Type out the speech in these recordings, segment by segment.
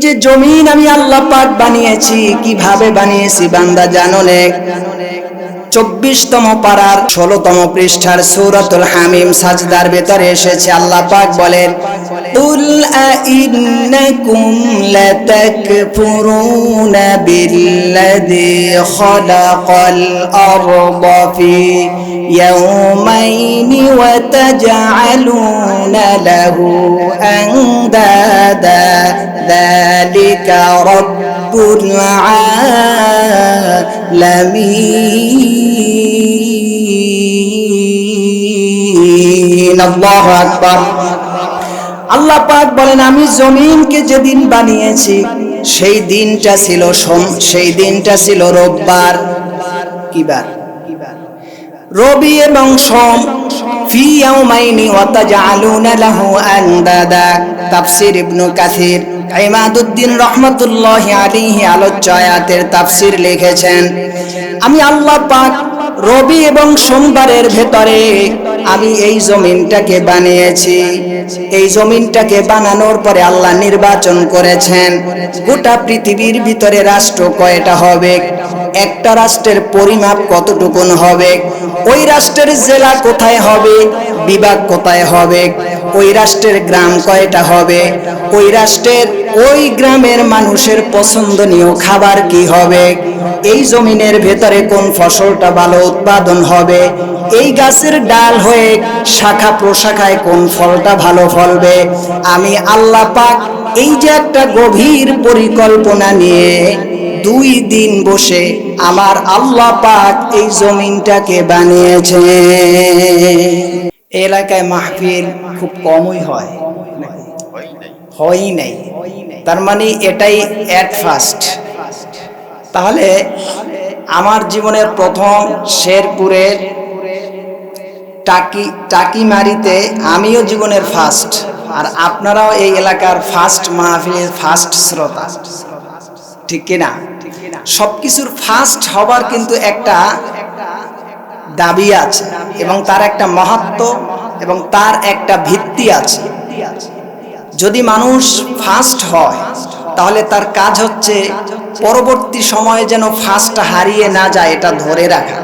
যে জমিন আমি আল্লাহ পাক বানিয়েছি, কিভাবে বানিয়েছি বান্দা জানো নে? 24তম পারার 16তম পৃষ্ঠার সূরাতুল হামিম সাজদার ভেতরে এসেছে, আল্লাহ পাক বলেন, কুল আইন্নাকুম লাতাকফুরুনা বিল্লাযী খালাকাল আরদা ফি ইয়াওমাইনি ওয়া তাজআলুনা লাহু আনদাদা যালিকা রাব্বুল আলামিন। আল্লাহু আকবার। আল্লাহ পাক বলেন, আমি জমিনকে যেদিন বানিয়েছি সেই দিনটা ছিল রোববার। কি বার? রবি এবং সোম। ফি ইয়াওমাইনি ওয়া তাজআলুনা লাহু আনদাদা। তাফসীর ইবনে কাসির ইমাদউদ্দিন রাহমাতুল্লাহি আলাইহি আলোচ্য আয়াতের তাফসীর লিখেছেন, আমি আল্লাহ পাক রবি এবং সোমবারের ভেতরে আমি এই জমিনটাকে বানিয়েছি। এই জমিনটাকে বানানোর পরে আল্লাহ নির্বাচন করেছেন গোটা পৃথিবীর ভিতরে রাষ্ট্র কয়টা হবে, একটা রাষ্ট্রের পরিমাপ কতটুকুন হবে, ওই রাষ্ট্রের জেলা কোথায় হবে, বিভাগ কোথায় হবে, ওই রাষ্ট্রের গ্রাম কয়টা হবে, ওই রাষ্ট্রের ওই গ্রামের মানুষের পছন্দনীয় খাবার কি হবে, এই জমিনের ভেতরে কোন ফসলটা ভালো উৎপাদন হবে, এই গাছের ডাল হয়ে শাখা প্রশাখায় কোন ফলটা ভালো ফলবে। আমি আল্লাহ পাক এই যে একটা গভীর পরিকল্পনা নিয়ে 2 দিন বসে আমার আল্লাহ পাক এই জমিনটাকে বানিয়েছে। এলাকায় মাহফিল খুব কমই হয় নাই, তার মানে এটাই এট ফার্স্ট। তাহলে আমার জীবনের প্রথম শেরপুরের টাকিমারিতে আমিও জীবনের ফার্স্ট, আর আপনারাও এই এলাকার ফার্স্ট মাহফিলের ফার্স্ট শ্রোতা, ঠিক কিনা? সবকিছুর ফার্স্ট হবার কিন্তু একটা দাবি আছে এবং তার একটা মাহাত্ম্য এবং তার একটা ভিত্তি আছে। যদি মানুষ ফার্স্ট হয় তাহলে তার কাজ হচ্ছে পরবর্তী সময়ে যেন ফার্স্ট হারিয়ে না যায় এটা ধরে রাখা,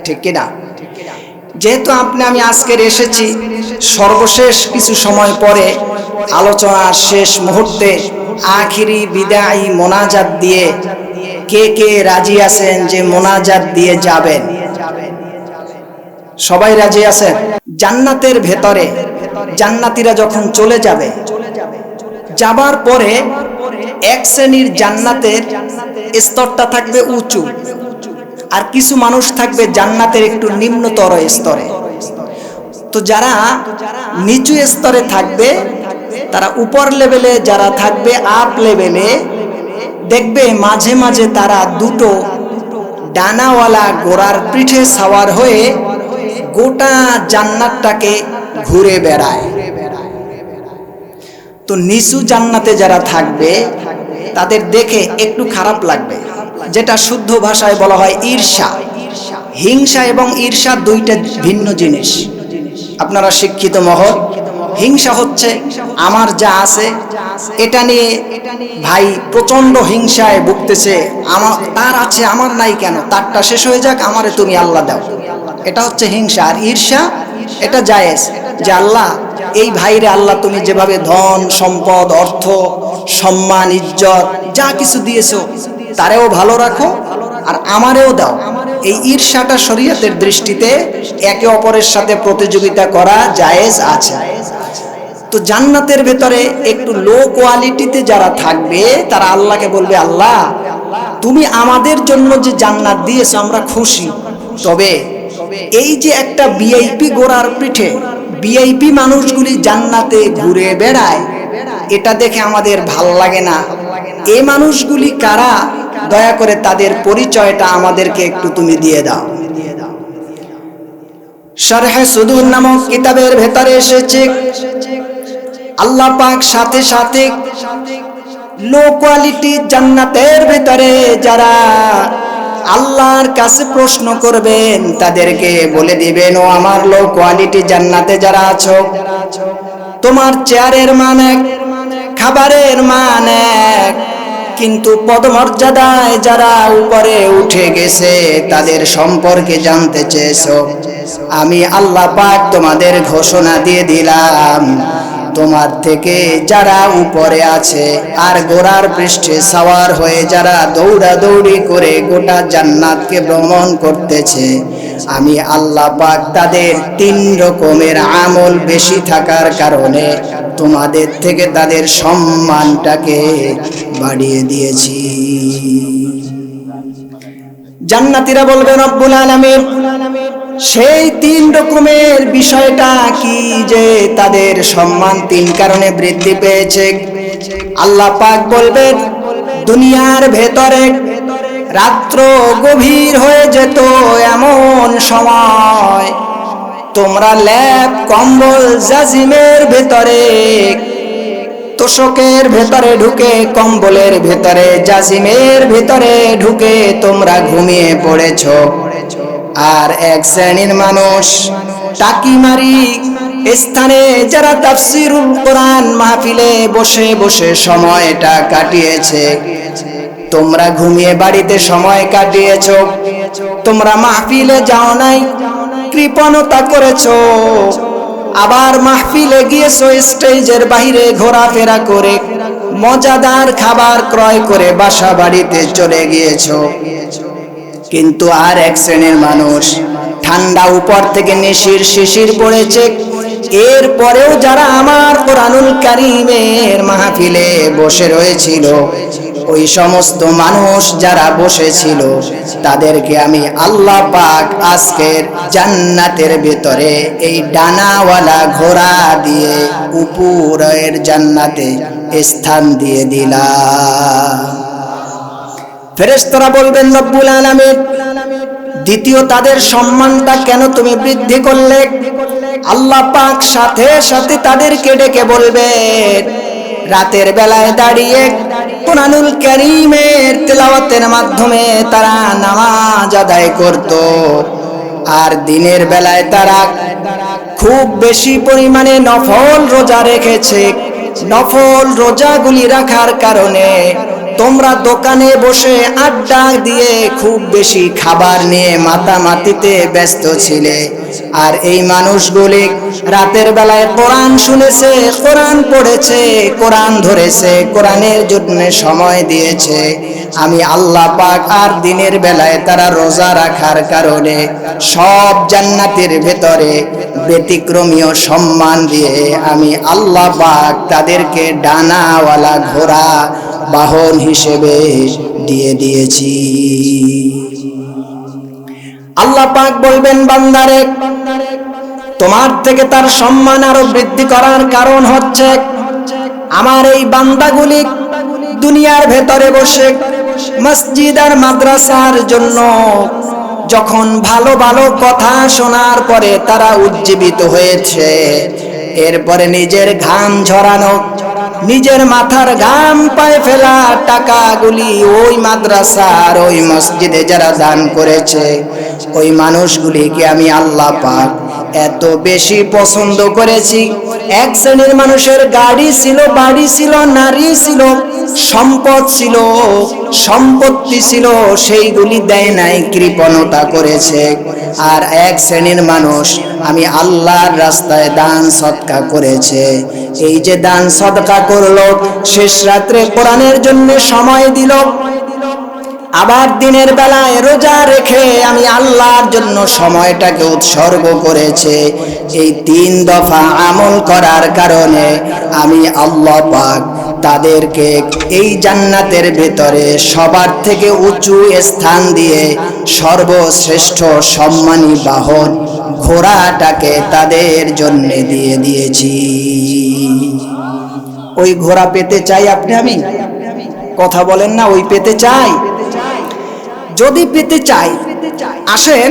ঠিক কিনা? যেহেতু আমি আজকের এসেছি সর্বশেষ কিছু সময় পরে আলোচনার শেষ মুহূর্তে আখিরি বিদায়ী মোনাজাত দিয়ে কে কে রাজি আছেন যে মোনাজাত দিয়ে যাবেন? সবাই রাজি আছেন? জান্নাতের ভেতরে জান্নাতীরা যখন চলে যাবে, যাবার পরে এক শ্রেণীর জান্নাতের স্তরটা থাকবে উঁচু, আর কিছু মানুষ থাকবে জান্নাতের একটু নিম্নতর স্তরে। তো যারা নিচু স্তরে থাকবে তারা উপর লেভেলে, যারা থাকবে আপ লেভেলে, দেখবে মাঝে মাঝে তারা দুটো ডানাওয়ালা ঘোড়ার পিঠে সাওয়ার হয়ে গোটা জান্নাতটাকে ঘুরে বেড়ায়। তো নিচু জান্নাতে যারা থাকবে তাদের দেখে একটু খারাপ লাগবে, যেটা শুদ্ধ ভাষায় বলা হয় ঈর্ষা। হিংসা এবং ঈর্ষা দুইটা ভিন্ন জিনিস। আপনারা শিক্ষিত মহল, হিংসা হচ্ছে আমার যা আছে এটা নিয়ে ভাই প্রচন্ড হিংসায় ভুগতেছে, তার আছে আমার নাই কেন, তারটা শেষ হয়ে যাক, আমারে তুমি আল্লাহ দাও, এটা হচ্ছে হিংসা। আর ঈর্ষা এটা জায়েজ, যে আল্লাহ এই ভাইরে আল্লাহ তুমি যেভাবে ধন সম্পদ অর্থ সম্মান ইজ্জত যা কিছু দিয়েছো তারেও ভালো রাখো আর আমারেও দাও। এই ঈর্ষাটা শরীয়তের দৃষ্টিতে একে অপরের সাথে প্রতিযোগিতা করা জায়েজ আছে। তো জান্নাতের ভেতরে একটু লো কোয়ালিটিতে যারা থাকবে তারা আল্লাহকে বলবে, আল্লাহ তুমি আমাদের জন্য যে জান্নাত দিয়েছো আমরা খুশি, তবে এই যে একটা ভিআইপি গোড়ার পিঠে ভিআইপি মানুষগুলি জান্নাতে ঘুরে বেড়ায়, এটা দেখে আমাদের ভাল লাগে না। এই মানুষগুলি কারা, দয়া করে তাদের পরিচয়টা আমাদেরকে একটু তুমি দিয়ে দাও। শারহে সুদুর নামক কিতাবের ভেতরে এসেছে, আল্লাহ পাক সাথে সাথে লো কোয়ালিটি জান্নাতের ভেতরে যারা আল্লাহর কাছে প্রশ্ন করবেন তাদেরকে বলে দিবেন, ও আমার লো কোয়ালিটি জান্নাতে যারা আছো, তোমার চেয়ারের মান এক, খাবারের মান কিন্তু পদমর্যাদায় যারা উপরে উঠে গেছে তাদের সম্পর্কে জানতে চেয়েছো। আমি আল্লাহ পাক তোমাদের ঘোষণা দিয়ে দিলাম, তোমার থেকে যারা উপরে আছে আর ঘোড়ার পৃষ্ঠে সওয়ার হয়ে যারা দৌড়াদৌড়ি করে গোটা জান্নাতকে ভ্রমণ করতেছে, আমি আল্লাহ পাক তাদের 3 রকমের আমল বেশি থাকার কারণে তোমাদের থেকে তাদের সম্মানটাকে বাড়িয়ে দিয়েছি। জান্নাতীরা বলবে রব্বুল আলামিন সেই 3 রকমের বিষয়টা কি যে তাদের সম্মান 3 কারণে বৃদ্ধি পেয়েছে? আল্লাহ পাক বলবেন, দুনিয়ার ভেতরে রাত্র গভীর হয়ে যেত, এমন সময় তোমরা ল্যাপ কম্বল জাজিমের ভেতরে, তোষকের ভেতরে ঢুকে, কম্বলের ভেতরে, জাজিমের ভেতরে ঢুকে তোমরা ঘুমিয়ে পড়েছো। আর এক শ্রেণীর মানুষ টাকিমারি স্থানে যারা তাফসীরুল কোরআন মাহফিলে বসে বসে সময়টা কাটিয়েছে, তোমরা ঘুমিয়ে বাড়িতে সময় কাটিয়েছো, তোমরা মাহফিলে যাও নাই, কৃপণতা করেছো, আবার মাহফিলে গিয়েছো স্টেজের বাইরে ঘোরাফেরা করে মজাদার খাবার ক্রয় করে বাসা বাড়িতে চলে গিয়েছো। কিন্তু আর এক শ্রেণীর মানুষ ঠান্ডা উপর থেকে নিশির শিশির পড়েছে, এরপরেও যারা আমার কোরআনুল কারীমের মাহফিলে বসে রয়েছিল, ওই সমস্ত মানুষ যারা বসেছিল তাদেরকে আমি আল্লাহ পাক আজকের জান্নাতের ভিতরে এই ডানাওয়ালা ঘোড়া দিয়ে উপরের জান্নাতে স্থান দিয়ে দিলাম। ফেরেশতারা বলবেন, রব্বুল আলামিন দ্বিতীয় তাদের সম্মানটা কেন তুমি বৃদ্ধি করলে? আল্লাহ পাক সাথে সাথে তাদেরকে ডেকে বলবেন, রাতের বেলায় দাঁড়িয়ে কোরআনুল কারীমের তেলাওয়াতের মাধ্যমে তারা নামাজ আদায় করত, আর দিনের বেলায় তারা খুব বেশি পরিমাণে নফল রোজা রেখেছে। নফল রোজাগুলি রাখার কারণে তোমরা দোকানে বসে আড্ডা দিয়ে খুব বেশি খাবার নিয়ে মাতামাতিতে ব্যস্ত ছিলে, আর এই মানুষগুলি রাতের বেলায় কোরআন শুনেছে, কোরআন পড়েছে, কোরআন ধরেছে, কোরআনের জন্য সময় দিয়েছে। আমি আল্লাহ পাক আর দিনের বেলায় তারা রোজা রাখার কারণে সব জান্নাতের ভেতরে ব্যতিক্রমীয় সম্মান দিয়ে আমি আল্লাহ পাক তাদেরকে ডানাওয়ালা ঘোড়া বাহন হিসেবে দিয়ে দিয়েছি। আল্লাহ পাক বলবেন, বান্দারে তোমার থেকে তার সম্মান আরো বৃদ্ধি করার কারণ হচ্ছে আমার এই বান্দাগুলি দুনিয়ার ভেতরে বসে মসজিদ আর মাদ্রাসার জন্য যখন ভালো ভালো কথা শোনার পরে তারা উজ্জীবিত হয়েছে, এরপরে নিজের ঘাম ঝরানো, নিজের মাথার ঘাম পায়ে ফেলা টাকাগুলি ওই মাদ্রাসার ওই মসজিদে যারা দান করেছে, ওই মানুষগুলিকে আমি আল্লাহ পাক এত বেশি পছন্দ করেছি। এক শ্রেণীর মানুষের গাড়ি ছিল, বাড়ি ছিল, নারী ছিল, সম্পদ ছিল, সম্পত্তি ছিল, সেইগুলি দেয় নাই, কৃপণতা করেছে। আর এক শ্রেণীর মানুষ আমি আল্লাহর রাস্তায় দান সদকা করেছে। এই যে দান সদকা করলো, শেষ রাত্রে কোরআনের জন্য সময় দিল, আবার দিনের বেলায় রোজা রেখে আমি আল্লাহর জন্য সময়টাকে উৎসর্গ করেছে। এই 3 দফা আমল করার কারণে আমি আল্লাহ পাক তাদেরকে এই জান্নাতের ভেতরে সবার থেকে উঁচু স্থান দিয়ে সর্বশ্রেষ্ঠ সম্মানী বাহন ঘোড়াটাকে তাদের জন্য দিয়ে দিয়েছি। ওই ঘোড়া পেতে চাই আপনি আমি? কথা বলেন না, ওই পেতে চাই? যদি পেতে চাই আসেন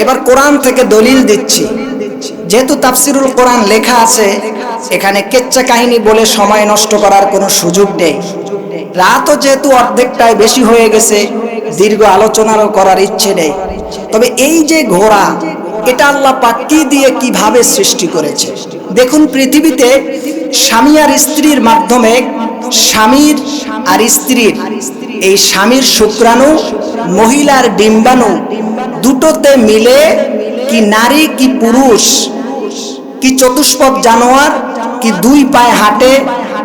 এবার কোরআন থেকে দলিল দিচ্ছি। যেহেতু তাফসিরুল কোরআন লেখা আছে, এখানে কেচ্চা কাহিনী বলে সময় নষ্ট করার কোনো সুযোগ নেই। রাতও যেহেতু অর্ধেকটাই বেশি হয়ে গেছে, দীর্ঘ আলোচনারও করার ইচ্ছে নেই। তবে এই যে ঘোড়া, এটা আল্লাহ পাক কি দিয়ে কিভাবে সৃষ্টি করেছে দেখুন। পৃথিবীতে স্বামী আর স্ত্রীর মাধ্যমে স্বামীর আর স্ত্রীর, এই স্বামীর শুক্রাণু মহিলার ডিম্বাণু দুটোতে মিলে কি নারী কি পুরুষ কি চতুষ্পদ জানোয়ার কি দুই পায়ে হাঁটে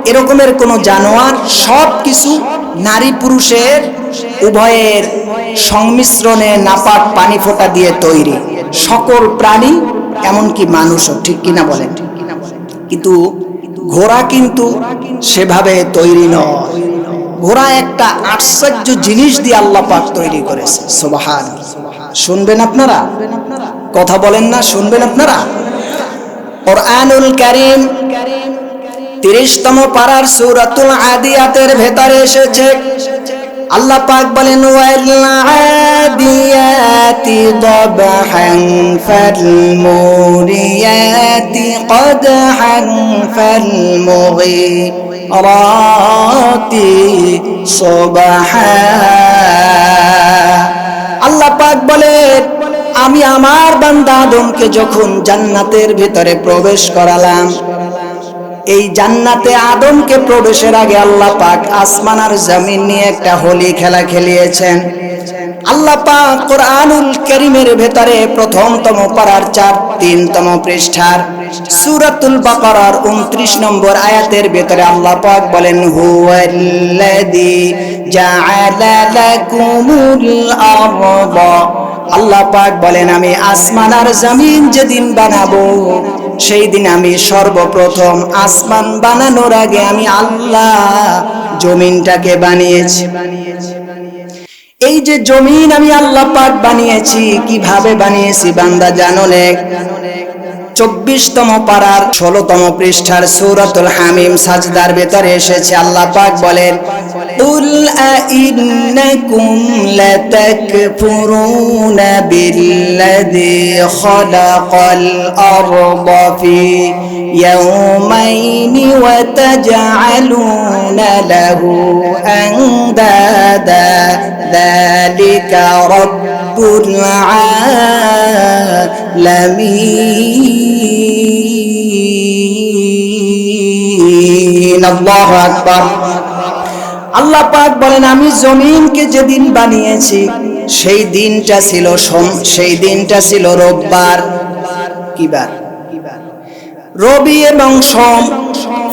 এরকমের কোনো জানোয়ার, সব কিছু নারী পুরুষের উভয়ের সংমিশ্রণে নাপাক পানি ফোঁটা দিয়ে তৈরি সকল প্রাণী, এমনকি মানুষও, ঠিক কিনা বলেন? কিন্তু ঘোড়া কিন্তু সেভাবে তৈরি নয়। ঘোড়া একটা আশ্চর্য জিনিস দিয়ে আল্লাহ পাক তৈরি করেছে। সুবহানাল্লাহ। শুনবেন আপনারা? কথা বলেন না, শুনবেন আপনারা? কুরআনুল কারীম 30তম পারার সূরাতুল আদিয়াতের ভেতরে এসেছে, আল্লাহ পাক বলেন ওয়াল আদিয়াতি দবহান ফাল মুরিয়াতি কদহান ফাল মুগীরাতি সুবহা। আল্লাহ পাক বলেন আমি আমার বান্দা আদমকে যখন জান্নাতের ভিতরে প্রবেশ করালাম, এই জান্নাতে আদমকে প্রবেশের আগে আল্লাহ পাক আসমান আর জমিন নিয়ে একটা হোলি খেলা খেলিয়েছেন। আল্লাহ পাক কুরআনুল কারীমের ভেতরে প্রথমতম পারার 3তম পৃষ্ঠার সূরাতুল বাকারার 29 নম্বর আয়াতের ভেতরে আল্লাহ পাক বলেন হুয়াল্লাযী জাআলা লাকুমুল আরদা, আল্লাহ পাক বলেন আমি আসমান আর জমিন যেদিন বানাবো সেই দিন আমি সর্বপ্রথম আসমান বানানোর আগে আমি আল্লাহ জমিনটাকে বানিয়েছি। এই যে জমিন আমি আল্লাহ পাক বানিয়েছি, কিভাবে বানিয়েছি বান্দা জানো নে? 24তম পারার 16তম পৃষ্ঠার সূরাতুল হামিম সাজদার ভেতরে এসেছে, আল্লাহ পাক বলেন কুল আইন্নাকুম লাতাকফুরুনা বিল্লাযী খালাকাল আরদা ফি ইয়াওমাইনি ওয়া তাজআলুনা লাহু আনদাদা যালিকা রাব্বুল আলামিন। আল্লাহু আকবার। আল্লাহ পাক বলেন আমি জমিনকে যেদিন বানিয়েছি সেই দিনটা ছিল রোববার। কি বার? রবি এবং সোম।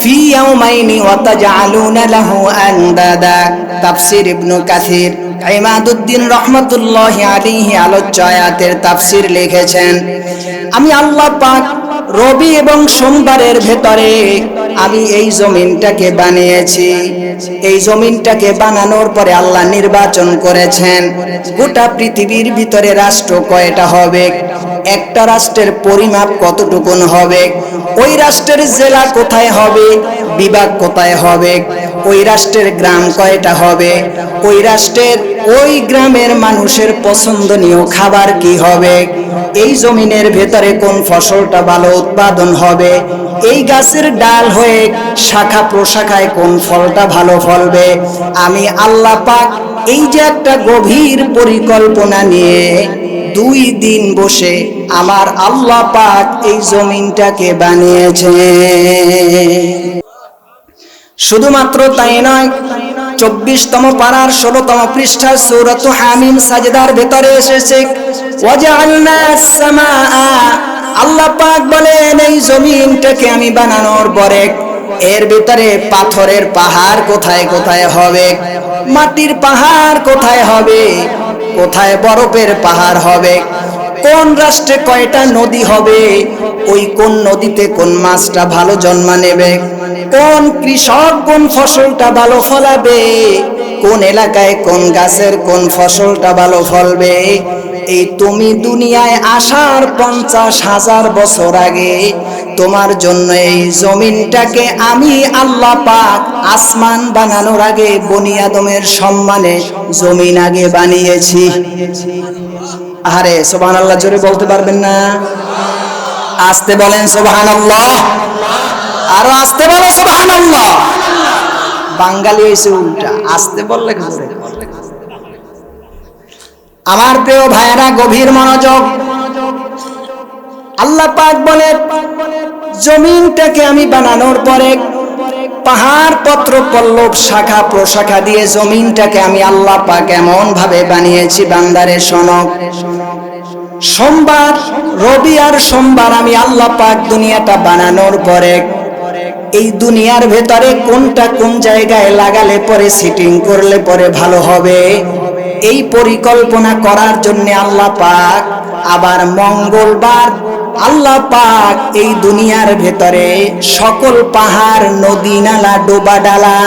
ফি ইয়াওমাইনি ওয়া তাজআলুনা লাহু আনদাদা। তাফসীর ইবনে কাসির ইমাদউদ্দিন রাহমাতুল্লাহি আলাইহি আলোচ্য আয়াতের তাফসীর লিখেছেন, আমি আল্লাহ পাক রবি এবং সোমবারের ভেতরে আমি এই জমিনটাকে বানিয়েছি। এই জমিনটাকে বানানোর পরে আল্লাহ নির্বাচন করেছেন গোটা পৃথিবীর ভিতরে রাষ্ট্র কয়টা হবে, একটা রাষ্ট্রের পরিমাপ কতটুকুন হবে, ওই রাষ্ট্রের জেলা কোথায় হবে, বিভাগ কোথায় হবে, ওই রাষ্ট্রের গ্রাম কয়টা হবে, ওই রাষ্ট্রের ওই গ্রামের মানুষের পছন্দনীয় খাবার কি হবে, এই জমিনের ভেতরে কোন ফসলটা ভালো উৎপাদন হবে, এই গাছের ডাল হয়ে শাখা প্রশাখায় কোন ফলটা ভালো ফলবে। আমি আল্লাহ পাক এই যে একটা গভীর পরিকল্পনা নিয়ে 2 দিন বসে আমার আল্লাহ পাক এই জমিনটাকে বানিয়েছে। শুধুমাত্র তাই নয়, 24তম পারার 16তম পৃষ্ঠার সূরাতুল হামিম সাজদার ভেতরে এসেছে ওয়াজআলনাস সামাআ, আল্লাহ পাক বলেন এই জমিনটাকে আমি বানানোর পরে এর ভিতরে পাথরের পাহাড় কোথায় কোথায় হবে, মাটির পাহাড় কোথায় হবে, কোথায় বরফের পাহাড় হবে, কোন রাষ্ট্রে কয়টা নদী হবে, ওই কোন নদীতে কোন মাছটা ভালো জন্ম নেবে, কোন কৃষক কোন ফসলটা ভালো ফলাবে, কোন এলাকায় কোন গাছের কোন ফসলটা ভালো ফলবে। এই তুমি দুনিয়ায় আসার 50,000 বছর আগে তোমার জন্য এই জমিনটাকে আমি আল্লাহ পাক আসমান বানানোর আগে বনি আদমের সম্মানে জমিন আগে বানিয়েছি। আরে সুবহানাল্লাহ, জোরে বলতে পারবেন না? আস্তে বলেন সুবহানাল্লাহ, আরো আস্তে বলো সুবহানাল্লাহ। বাঙালি হইছে উল্টা, আস্তে বললে জোরে। আমার প্রিয় ভাইরা গভীর মনোযোগ, আল্লাহ পাক বলেন জমিনটাকে আমি বানানোর পরে পাহাড় পত্র পল্লব শাখা প্রশাখা দিয়ে জমিনটাকে আমি আল্লাহ পাক এমন ভাবে বানিয়েছি বান্দারে শোনো। সোমবার, রবি আর সোমবার আমি আল্লাহ পাক দুনিয়াটা বানানোর পরে এই দুনিয়ার ভেতরে কোনটা কোন জায়গায় লাগালে পরে সিটিং করলে পরে ভালো হবে, এই পরিকল্পনা করার জন্য আল্লাহ পাক আবার মঙ্গলবার আল্লাহ পাক এই দুনিয়ার ভেতরে সকল পাহাড়, নদী, নালা, ডোবা ডালা,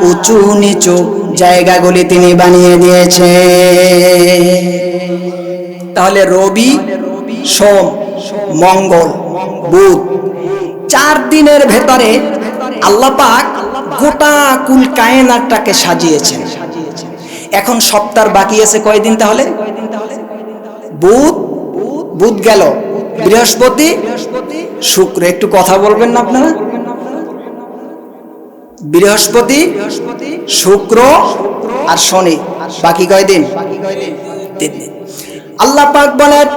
উঁচু নিচু জায়গাগুলি তিনি বানিয়ে দিয়েছে। তাহলে রবি, সোম, মঙ্গল, বুধ, 4 দিনের ভেতরে আল্লাহ পাক গোটা কুল কায়নাতটাকে সাজিয়েছেন। এখন সপ্তাহ বাকি আছে কয়দিন? তাহলে বুধ গেল, বৃহস্পতি, শুক্র, একটু কথা বলবেন না আপনারা? বৃহস্পতি, শুক্র আর শনি, বাকি কয়দিন? 3 দিন। আল্লাহ পাক বলেন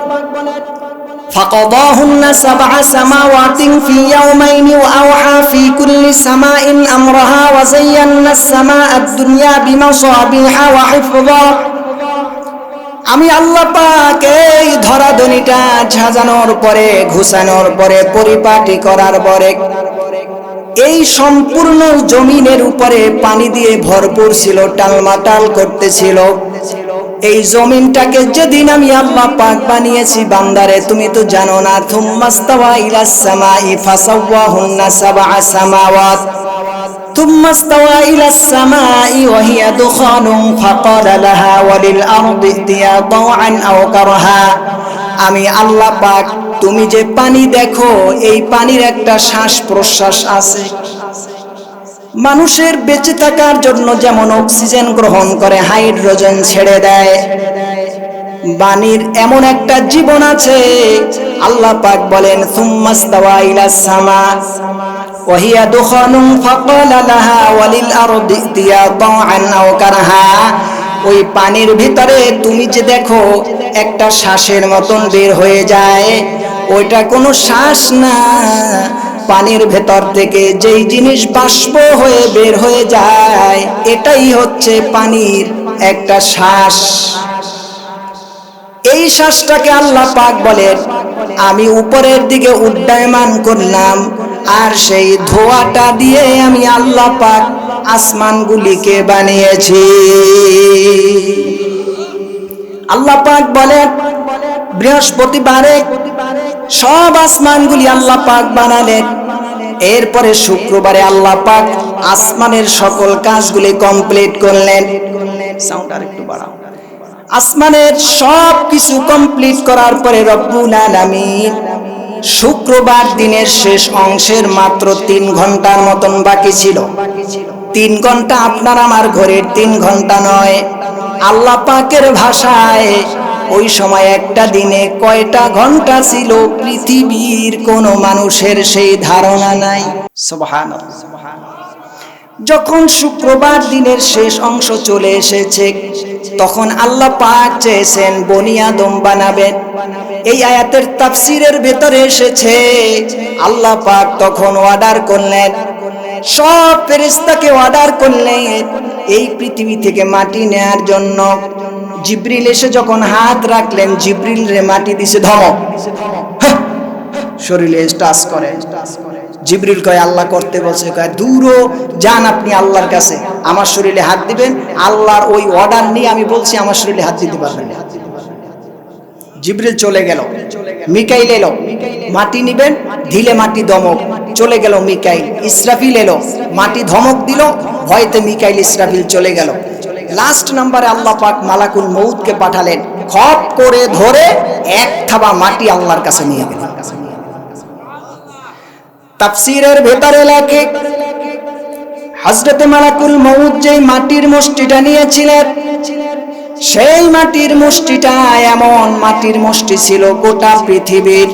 فقضاهن 7 سماوات في يومين وأوحى في كل سماء أمرها وزينا السماء الدنيا بمصابيح وحفظا। আমি আল্লাহ পাক এই ধরাধনিটা সাজানোর পরে, ঘুষানোর পরে, পরিপাটি করার পরে এই সম্পূর্ণ জমিনের উপরে পানি দিয়ে ভরপুর ছিল, টালমাটাল করতেছিল। এই জমিনটাকে যেদিন আমি আল্লাহ পাক বানিয়েছি, বান্দারে তুমি তো জানো না, থুম্মাস্তাওয়া ইলাস সামাই ফাসাওয়াহুন্না 7 সামাওয়াত থুম্মাস্তাওয়া ইলাস সামাই ওয়া হিয়া দুখানুন ফাকালা লাহা ওয়ালিল আরদি ইতিয়া তাওআন আও কারহা। আমি আল্লাহ পাক তুমি যে পানি দেখো, এই পানির একটা শ্বাস প্রশ্বাস আছে। মানুষের বেঁচে থাকার জন্য যেমন অক্সিজেন গ্রহণ করে, হাইড্রোজেন ছেড়ে দেয়, পানির এমন একটা জীবন আছে। আল্লাহ পাক বলেন সুম্মাস্তাওয়া ইলাস সামা ওয়া হিয়া দুখানুন ফাকালা লাহা ওয়ালিল আরদি ইতিয়া তাওআন আও কারহা। ওই পানির ভিতরে তুমি যে দেখো একটা শ্বাসের মতন বের হয়ে যায়, ওইটা কোনো শ্বাস না। পানির ভেতর থেকে যেই জিনিস বাষ্প হয়ে বের হয়ে যায়, এটাই হচ্ছে পানির একটা শ্বাস। এই শ্বাসটাকে আল্লাহ পাক বলেন আমি উপরের দিকে উড্ডয়মান করলাম, আর সেই ধোঁয়াটা দিয়ে আমি আল্লাহ পাক আসমানগুলিকে বানিয়েছি। আল্লাহ পাক বলেন বৃহস্পতিবারে সব আসমানগুলি আল্লাহ পাক বানালেন। এরপরে শুক্রবারে আল্লাহ পাক আসমানের সকল কাজগুলি কমপ্লিট করলেন। সাউন্ড আরেকটু বাড়াও। আসমানের সব কিছু কমপ্লিট করার পরে রব্বুল আলামিন শুক্রবার দিনের শেষ অংশের মাত্র 3 ঘন্টার মতন বাকি ছিল। 3 ঘন্টা আপনার আমার ঘরের 3 ঘন্টা নয়। আল্লাহ পাকের ভাষায় ওই সময় একটা দিনে কয়টা ঘন্টা ছিল পৃথিবীর কোনো মানুষের সেই ধারণা নাই। সুবহানাল্লাহ। যখন শুক্রবার দিনের শেষ অংশ চলে এসেছে, তখন আল্লাহ পাক চেয়েছেন বনি আদম বানাবেন। এই আয়াতের তাফসীরের ভেতরে এসেছে আল্লাহ পাক তখন অর্ডার করলেন, সব ফেরেশতাকে অর্ডার করলেন এই পৃথিবী থেকে মাটি নেয়ার জন্য। জিবরিল এসে যখন হাত রাখলেন, জিবরিল রে মাটি দিছে ধমক, শরীরে টাচ করে। জিবরিল কয় আল্লাহ করতে বলছে, কয় দূরও যান আপনি আল্লাহর কাছে, আমার শরীরে হাত দিবেন। আল্লাহর ওই অর্ডার নিয়ে আমি বলছি আমার শরীরে হাত দিতে পারবেন না। জিবরিল চলে গেল, মিকাইল এলো, মাটি নিবেন, ঢিলে মাটি ধমক, চলে গেল মিকাইল। ইসরাফিল এলো, মাটি ধমক দিল, ভয়তে মিকাইল ইসরাফিল চলে গেল। লাস্ট নাম্বারে আল্লাহ পাক মালাকুল মউতকে পাঠালেন, খপ করে ধরে এক থাবা মাটি আল্লাহর কাছে নিয়ে গেলেন। তাফসীরের ভেতরে লেখে হযরত মালাকুল মউত যেই মাটির মুষ্টিটা নিয়েছিলেন, সেই মাটির মুষ্টিটা এমন মাটির মুষ্টি ছিল গোটা পৃথিবীর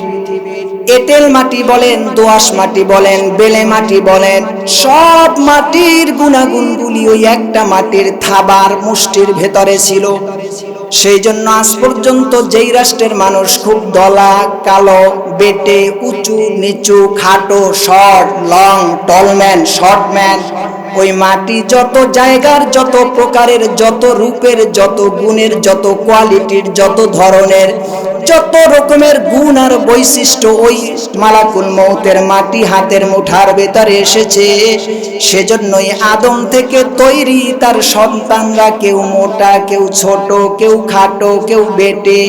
এঁটেল মাটি বলেন, দোআঁশ মাটি বলেন, বেলে মাটি বলেন, সব মাটির গুণাগুণগুলি ওই একটা মাটির থাবার মুষ্টির ভেতরে ছিল। সেই জন্য আজ পর্যন্ত যেই রাষ্ট্রের মানুষ খুব দলা কালো বেটে উঁচু নিচু খাটো শর্ট লং টলম্যান শর্টম্যান, ওই মাটি যত জায়গার যত প্রকারের যত রূপের যত গুণের যত কোয়ালিটির যত ধরনের যত রকমের গুণ আর বৈশিষ্ট্য ওই মালাকুল মউতের মাটি হাতের মুঠার ভেতরে এসেছে। সেজন্যই আদম থেকে তৈরি তার সন্তানরা কেউ মোটা কেউ ছোট কেউ খাটো কেউ বেটে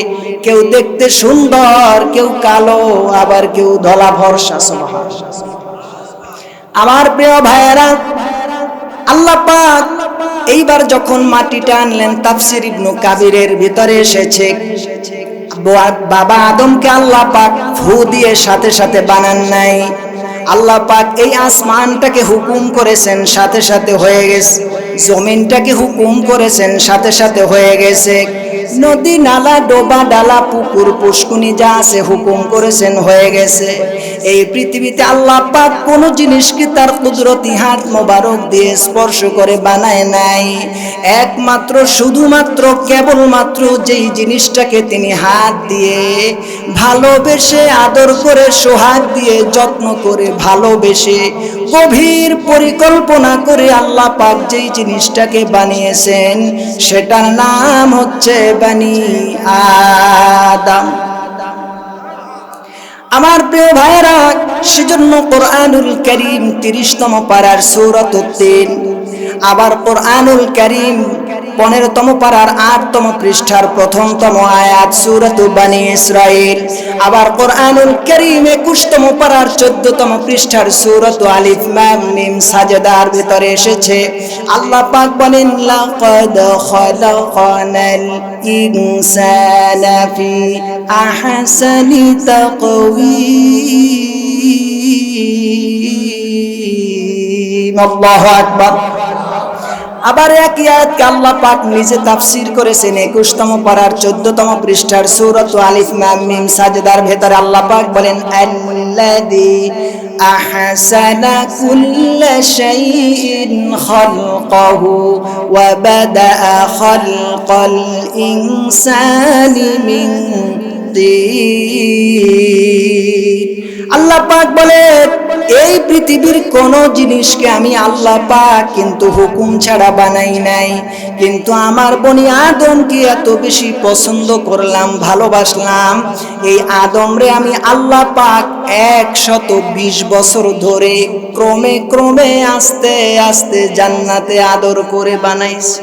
কেউ দেখতে সুন্দর কেউ কালো আবার কেউ ধলা ভরসা। সুবহানাল্লাহ। আমার প্রিয় ভাইয়েরা, আল্লাহ পাক এইবার যখন মাটিটা আনলেন, তাফসীর ইবনে কাবিরের ভিতরে এসেছে বাবা আদমকে আল্লাহ পাক ফু দিয়ে সাথে সাথে বানান নাই। আল্লাহ পাক এই আসমানটাকে হুকুম করেছেন, সাথে সাথে হয়ে গেছে। জমিনটাকে হুকুম করেছেন, সাথে সাথে হয়ে গেছে। নদী নালা ডোবা ডালা পুকুর পুষ্কুনি যা আছে হুকুম করেছেন, হয়ে গেছে। এই পৃথিবীতে আল্লাহ পাক কোন জিনিসকে তার কুদরতি হাত মোবারক দিয়ে স্পর্শ করে বানায় নাই। একমাত্র শুধুমাত্র কেবলমাত্র যেই জিনিসটাকে তিনি হাত দিয়ে ভালোবেসে আদর করে সোহাগ দিয়ে যত্ন করে ভালোবেসে গভীর পরিকল্পনা করে আল্লাহ পাক যেই জিনিসটাকে বানিয়েছেন সেটার নাম হচ্ছে বনি আদম। আমার প্রিয় ভাইরা, সেজন্য কোরআনুল কারীম 30তম পারার সূরাতুত তিন, আবার কোরআনুল কারীম 15তম পারার 8তম পৃষ্ঠার 1তম আয়াত সূরাতু বনি ইসরাঈল, আবার কোরআনুল কারীম 21তম পারার 14তম পৃষ্ঠার সূরাতু আলিফ লাম মিম সাজদার ভিতরে এসেছে। আল্লাহ পাক বলেন, লাকাদ খালাকানাল ইনসানা ফি আহসানি তাকওয়িম। আল্লাহু আকবার। আবার এক আয়াতকে আল্লাহ পাক নিজে তাফসীর করেছেন 21তম পারার 14তম পৃষ্ঠার সূরাতু আলিফ লাম মিম সাজদার ভেতরে আল্লাহ পাক বলেন, আল্লাযী আহসানা কুল্লা শাইইন খালকাহু ওয়া বাদাআ খালকাল ইনসানি মিন তিন। আল্লাহ পাক বলেন, এই পৃথিবীর কোন জিনিসকে আমি আল্লাহ পাক কিন্তু হুকুম ছাড়া বানাই নাই, কিন্তু আমার বনি আদমকে এত বেশি পছন্দ করলাম, ভালোবাসলাম। এই আদমরে আমি আল্লাহ পাক 120 বছর ধরে ক্রমে ক্রমে আস্তে আস্তে জান্নাতে আদর করে বানাইছি।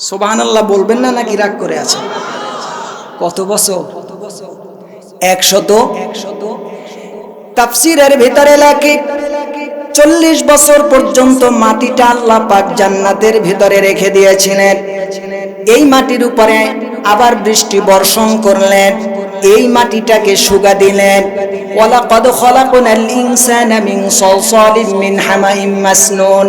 সুবহানাল্লাহ বলবেন না নাকি রাগ করে আছেন? কত বছর? 100। তাফসীরের ভিতরে লেখে 40 বছর পর্যন্ত মাটিটা আল্লাহ পাক জান্নাতের ভিতরে রেখে দিয়েছিলেন। এই মাটির উপরে আবার বৃষ্টি বর্ষণ করলেন, এই মাটিটাকে শুকা দিলেন। ওয়ালাকাদ খালাকনাল ইনসানা মিন সালসালিন মিন হামাইম মাসনুন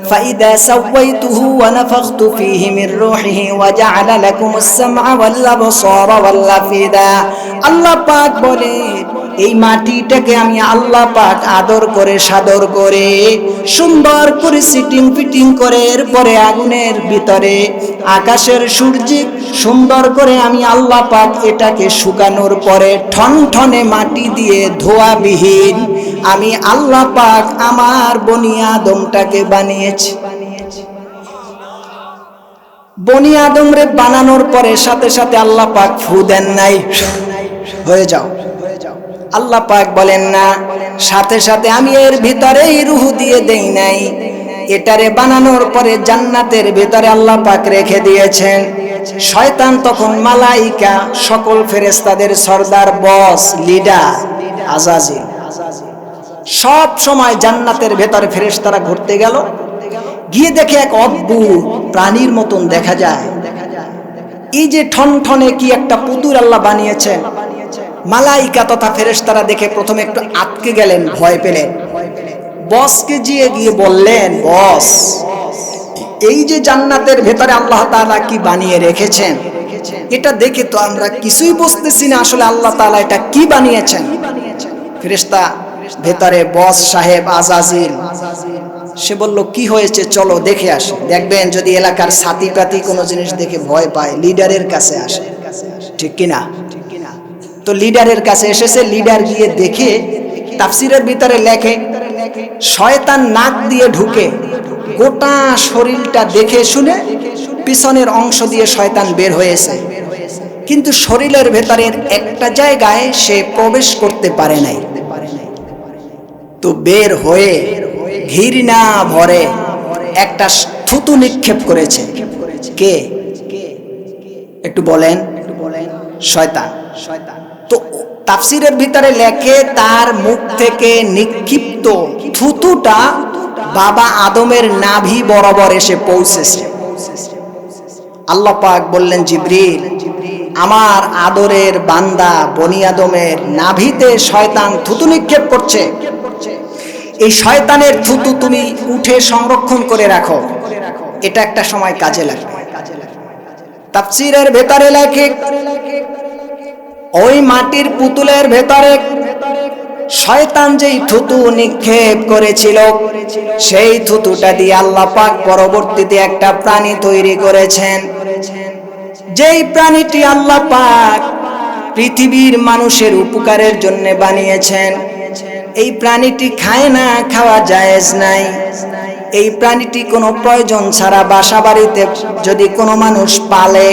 ফাইদা সাওয়াইতুহু ওয়া নাফাখতু ফীহি মির রূহিহি ওয়া জাআলা লাকুমুস সামআ ওয়াল আবসারা ওয়াল আফিদা। আল্লাহ পাক বলেন, এই মাটিটাকে আমি আল্লাহ পাক আদর করে সাদর করে সুন্দর করে সিটিং ফিটিং করে এরপরে আগুনের ভিতরে আকাশের সূর্য সুন্দর করে আমি আল্লাহ পাক এটাকে শুকানোর পরে ঠনঠনে মাটি দিয়ে ধোয়াবিহীন আমি আল্লাহ পাক আমার বনি আদমটাকে বানিয়েছি। বনি আদমরে বানানোর পরে সাথে সাথে আল্লাহ পাক ফু দেন নাই, হয়ে যাও। আল্লাহ পাক বলেন না, সাথে সাথে আমি এর ভিতরেই রূহ দিয়ে দেই নাই। এটারে বানানোর পরে জান্নাতের ভিতরে আল্লাহ পাক রেখে দিয়েছেন। শয়তান তখন মালাইকা সকল ফেরেশতাদের সরদার বস লিডার আজাজিল সব সময় জান্নাতের ভেতরে ফেরেশতারা ঘুরতে গেল, গিয়ে দেখে এক অদ্ভুত প্রাণীর মতন দেখা যায়। এই যে ঠনঠনে কি একটা পুতুল আল্লাহ বানিয়েছেন, মালাইকা তথা ফেরেশতারা দেখে প্রথমে একটু আটকে গেলেন, ভয় পেলেন। বসকে গিয়ে বললেন, বস, এই যে জান্নাতের ভেতরে আল্লাহ তাআলা কি বানিয়ে রেখেছেন, এটা দেখে তো আমরা কিছুই বুঝতেছি না আসলে আল্লাহ তাআলা এটা কি বানিয়েছেন। ফেরেশতা ভেতরে বস সাহেব আজাজিল সে বলল কি হয়েছে, চলো দেখে আসি। দেখবেন যদি এলাকার সাথী পাতি কোনো জিনিস দেখে ভয় পায় লিডারের কাছে আসে, ঠিক কিনা? তো লিডারের কাছে এসেছে, লিডার গিয়ে দেখে তাফসিরের ভিতরে লেখে শয়তান নাক দিয়ে ঢুকে গোটা শরীরটা দেখে শুনে পিছনের অংশ দিয়ে শয়তান বের হয়েছে, কিন্তু শরীরের ভেতরের একটা জায়গায় সে প্রবেশ করতে পারে নাই। তো বের হয়ে ঘৃণা ভরে একটা থুতু নিক্ষেপ করেছে। কে? একটু বলেন। শয়তান। তো তাফসিরের ভিতরে লেখে তার মুখ থেকে নিক্ষিপ্ত থুতুটা বাবা আদমের নাভি বরাবর এসে পৌঁছেছে। আল্লাহ পাক বললেন, জিবরিল, আমার আদরের বান্দা বনি আদমের নাভিতে শয়তান থুতু নিক্ষেপ করছে, এই শয়তানের থুতু তুমি উঠে সংরক্ষণ করে রাখো, এটা একটা সময় কাজে লাগবে। তাফসীরের ভেতরে লেখে ওই মাটির পুতুলের ভেতরে শয়তান যেই থুতু নিক্ষেপ করেছিল সেই থুতুটা দিয়ে আল্লাহ পাক পরবর্তীতে একটা প্রাণী তৈরি করেছেন, যেই প্রাণীটি আল্লাহ পাক পৃথিবীর মানুষের উপকারের জন্য বানিয়েছেন। এই প্রাণীটি খায় না, খাওয়া জায়েজ নাই। এই প্রাণীটি কোনো প্রয়োজন ছাড়া বাসা বাড়িতে যদি কোনো মানুষ পালে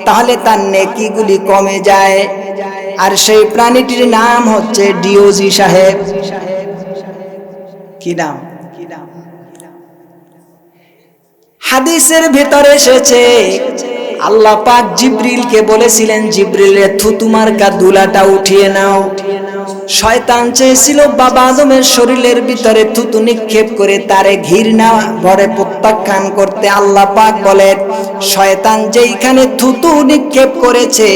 তাহলে তার নেকিগুলি কমে যায়। আর সেই প্রাণীটির নাম হচ্ছে ডিওজি সাহেব। কি নাম? হাদিসের ভেতরে এসেছে আল্লাহ পাক জিবরিলকে বলেছিলেন, জিবরিলের থুতু মার্কা দুলাটা উঠিয়ে নাও। শয়তান চেয়েছিল বাবা আদমের শরীরের ভিতরে থুতু নিক্ষেপ করে তারে ঘৃণা ভরে প্রত্যাখ্যান করতে। আল্লাহ পাক বলেন, শয়তান যেইখানে থুতু নিক্ষেপ করেছে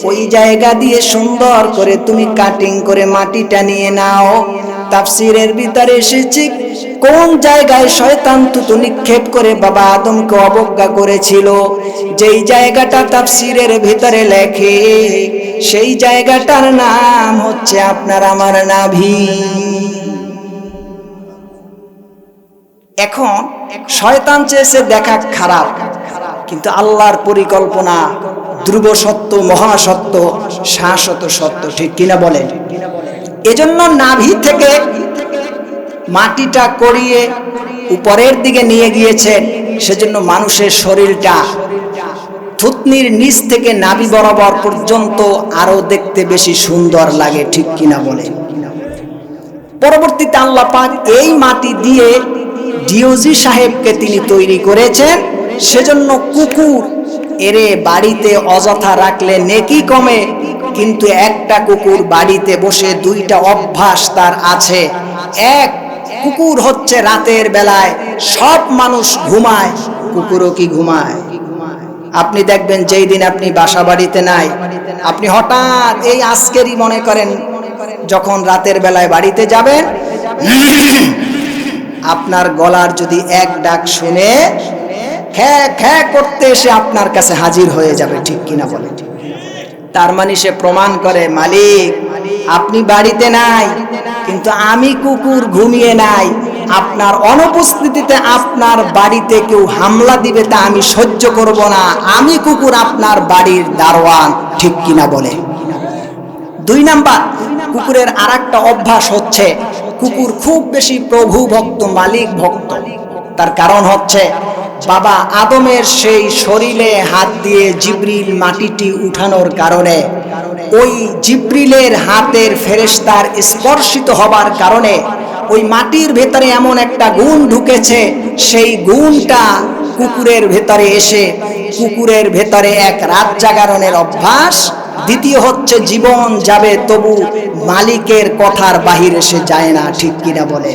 ওই জায়গা দিয়ে সুন্দর করে তুমি কাটিং করে মাটিটা নিয়ে নাও। তাফসীরের ভিতরে এসেছে কোন জায়গায় শয়তান থুতু নিক্ষেপ করে বাবা আদমকে অবজ্ঞা করেছিল, যেই জায়গাটা তাফসীরের ভিতরে লেখে সেই জায়গাটার নাম হচ্ছে আপনার আমার নাভি। এখন শয়তান চেয়েছে দেখা খারাপ, কিন্তু আল্লাহর পরিকল্পনা ধ্রুব সত্য, মহাসত্য, শাশ্বত সত্য, ঠিক কিনা বলেন? এজন্য নাভি থেকে মাটিটা করিয়ে উপরের দিকে নিয়ে গিয়েছেন, সেজন্য মানুষের শরীরটা থুতনির নিচ থেকে নাভি বরাবর পর্যন্ত আরো দেখতে বেশি সুন্দর লাগে, ঠিক কিনা বলে? পরবর্তীতে আল্লাহ পাক এই মাটি দিয়ে ডিওজি সাহেবকে তিনি তৈরি করেছেন। সেজন্য কুকুর এরে বাড়িতে অযথা রাখলে নেকি কমে, কিন্তু একটা কুকুর বাড়িতে বসে দুইটা অভ্যাস তার আছে। এক, কুকুর হচ্ছে রাতের বেলায় সব মানুষ ঘুমায়, কুকুরও কি ঘুমায়? আপনি দেখবেন যেই দিন আপনি বাসা বাড়িতে নাই, আপনি হঠাৎ এই আজকেরই মনে করেন যখন রাতের বেলায় বাড়িতে যাবেন, আপনার গলার যদি এক ডাক শুনে খ্যা খ্যা করতে এসে আপনার কাছে হাজির হয়ে যাবে, ঠিক কিনা বলে? তার মানে সে প্রমাণ করে, মালিক আপনি বাড়িতে নাই, কিন্তু আমি কুকুর ঘুমিয়ে নাই। আপনার অনুপস্থিতিতে আপনার বাড়িতে কেউ হামলা দিবে তা আমি সহ্য করব না। আমি কুকুর আপনার বাড়ির দারোয়ান, ঠিক কিনা বলে? দুই নাম্বার, কুকুরের আরেকটা অভ্যাস হচ্ছে কুকুর খুব বেশি প্রভু ভক্ত, মালিক ভক্ত। তার কারণ হচ্ছে বাবা আদমের সেই শরীরে হাত দিয়ে জিবরিল মাটিটি উঠানোর কারণে, ওই জিবরিলের হাতের ফেরেশতার স্পর্শিত হবার কারণে ওই মাটির ভেতরে এমন একটা গুণ ঢুকেছে, সেই গুণটা কুকুরের ভেতরে এসে কুকুরের ভেতরে এক রাত জাগরণের অভ্যাস। দ্বিতীয় হচ্ছে জীবন যাবে তবু মালিকের কথার বাহিরে সে যায় না, ঠিক কিনা বলে?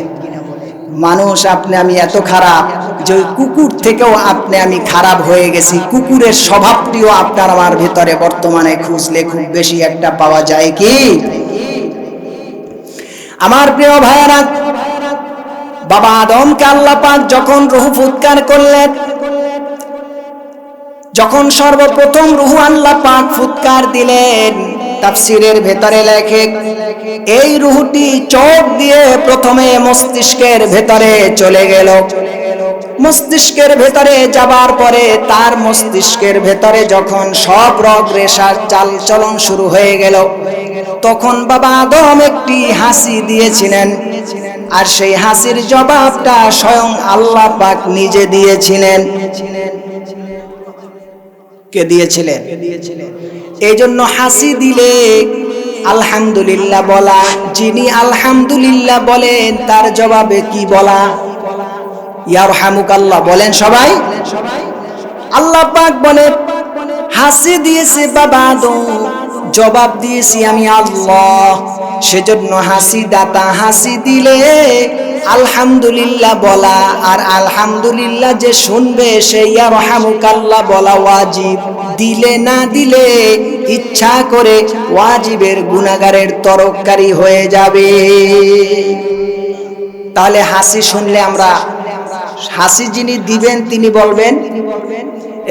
মানুষ আপনি আমি এত খারাপ যে কুকুর থেকেও আপনি আমি খারাপ হয়ে গেছি। কুকুরের স্বভাবটিও আপনার আমার ভেতরে বর্তমানে খুঁজলে খুব বেশি একটা পাওয়া যায় কি? আমার প্রিয় ভাইয়েরা, বাবা আদমকে আল্লাহ পাক যখন রূহ ফুৎকার করলেন, যখন সর্বপ্রথম রূহ আল্লাহ পাক ফুৎকার দিলেন, তাফসীরের ভেতরে লেখে এই রূহটি চোখ দিয়ে প্রথমে মস্তিষ্কের ভেতরে চলে গেল। মস্তিষ্কের ভেতরে যাবার পরে তার মস্তিষ্কের ভেতরে যখন সব রগ রেশার চাল চলন শুরু হয়ে গেল, তখন বাবা আদম একটি হাসি দিয়েছিলেন, আর সেই হাসির জবাবটা স্বয়ং আল্লাহ পাক নিজে দিয়েছিলেন। কে দিয়েছিলেন? এই জন্য হাসি দিলে আলহামদুলিল্লাহ বলা, যিনি আলহামদুলিল্লাহ বলেন তার জবাবে কি বলা? ইয়ারহামুকাল্লাহ বলেন সবাই। আল্লাহ পাক বলেন হাসি দিয়েছে বাবা আদম, জবাব দিয়েছি আমি আল্লাহ। সেজন্য হাসি দাতা হাসি দিলে আলহামদুলিল্লাহ বলা, আর আলহামদুলিল্লাহ যে শুনবে সে ইয়ারহামুকাল্লাহ বলা ওয়াজিব। দিলে না দিলে ইচ্ছা করে ওয়াজিবের গুনাহগারের তরফকারী হয়ে যাবে। তাহলে হাসি শুনলে আমরা, হাসি যিনি দিবেন তিনি বলবেন,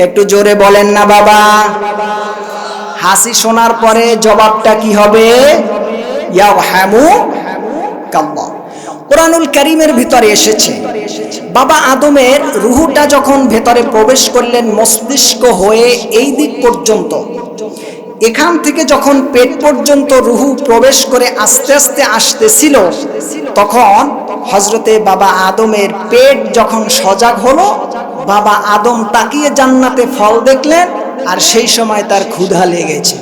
একটু জোরে বলেন না বাবা। হাসি শোনার পরে জবাবটা কি হবে? ইয়ারহামুকাল্লাহ। কুরআনুল কারীমের ভিতরে এসেছে বাবা আদমের রূহটা যখন ভেতরে প্রবেশ করলেন মস্তিষ্ক হয়ে এই দিক পর্যন্ত, এখান থেকে যখন পেট পর্যন্ত রূহ প্রবেশ করে আস্তে আস্তে আসতেছিল, তখন হযরতে বাবা আদমের পেট যখন সজাগ হলো, বাবা আদম তাকিয়ে জান্নাতে ফল দেখলেন, আর সেই সময় তার ক্ষুধা লেগেছে।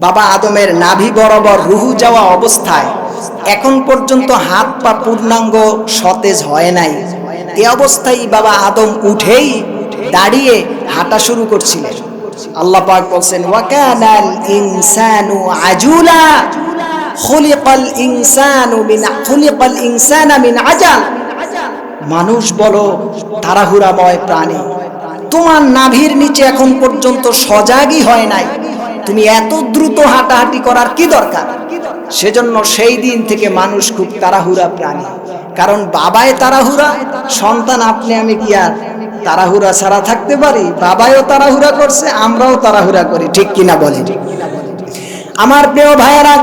বাবা আদমের নাভি বরাবর রূহ যাওয়া অবস্থায় এখন পর্যন্ত হাত পা পূর্ণাঙ্গ সতেজ হয় নাই। এই অবস্থায় বাবা আদম উঠেই দাঁড়িয়ে হাঁটা শুরু করছিলেন। আল্লাহ পাক বলেন ওয়াকানাল ইনসানু আজুলা খুলিকাল ইনসানা মিন আজাল। মানুষ বলো তাড়াহুড়াময় প্রাণী, তোমার নাভির নিচে এখন পর্যন্ত সজাগই হয় নাই, তুমি এত দ্রুত হাঁটাহাঁটি করার কি দরকার? সেজন্য সেই দিন থেকে মানুষ খুব তাড়াহুড়া প্রাণী। কারণ বাবায় তাড়াহুড়া, সন্তান আপনি আমি কি আর তাড়াহুড়া ছাড়া থাকতে পারি? বাবায়ও তাড়াহুড়া করছে, আমরাও তাড়াহুড়া করি, ঠিক কিনা বলেন? আমার প্রিয় ভাইয়েরা,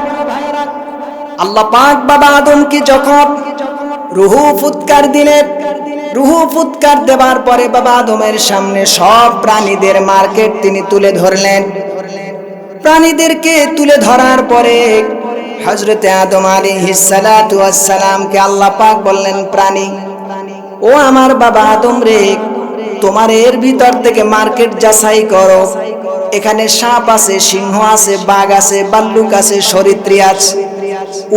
আল্লাহ পাক বাবা আদমকে যখন রূহ ফুৎকার দিলেন, রূহ ফুৎকার দেওয়ার পরে বাবা আদমের সামনে সব প্রাণীদের মার্কেট তিনি তুলে ধরলেন। প্রাণীদেরকে তুলে ধরার পরে হযরতে আদম আলাইহিস সালাতু ওয়াস সালামকে আল্লাহ পাক বললেন, প্রাণী ও আমার বাবা আদম রে, তোমার এর ভিতর থেকে মার্কেট যাচাই করো। এখানে সাপ আছে, সিংহ আছে, বাঘ আছে, ভাল্লুক আছে, সরীসৃপ আছে,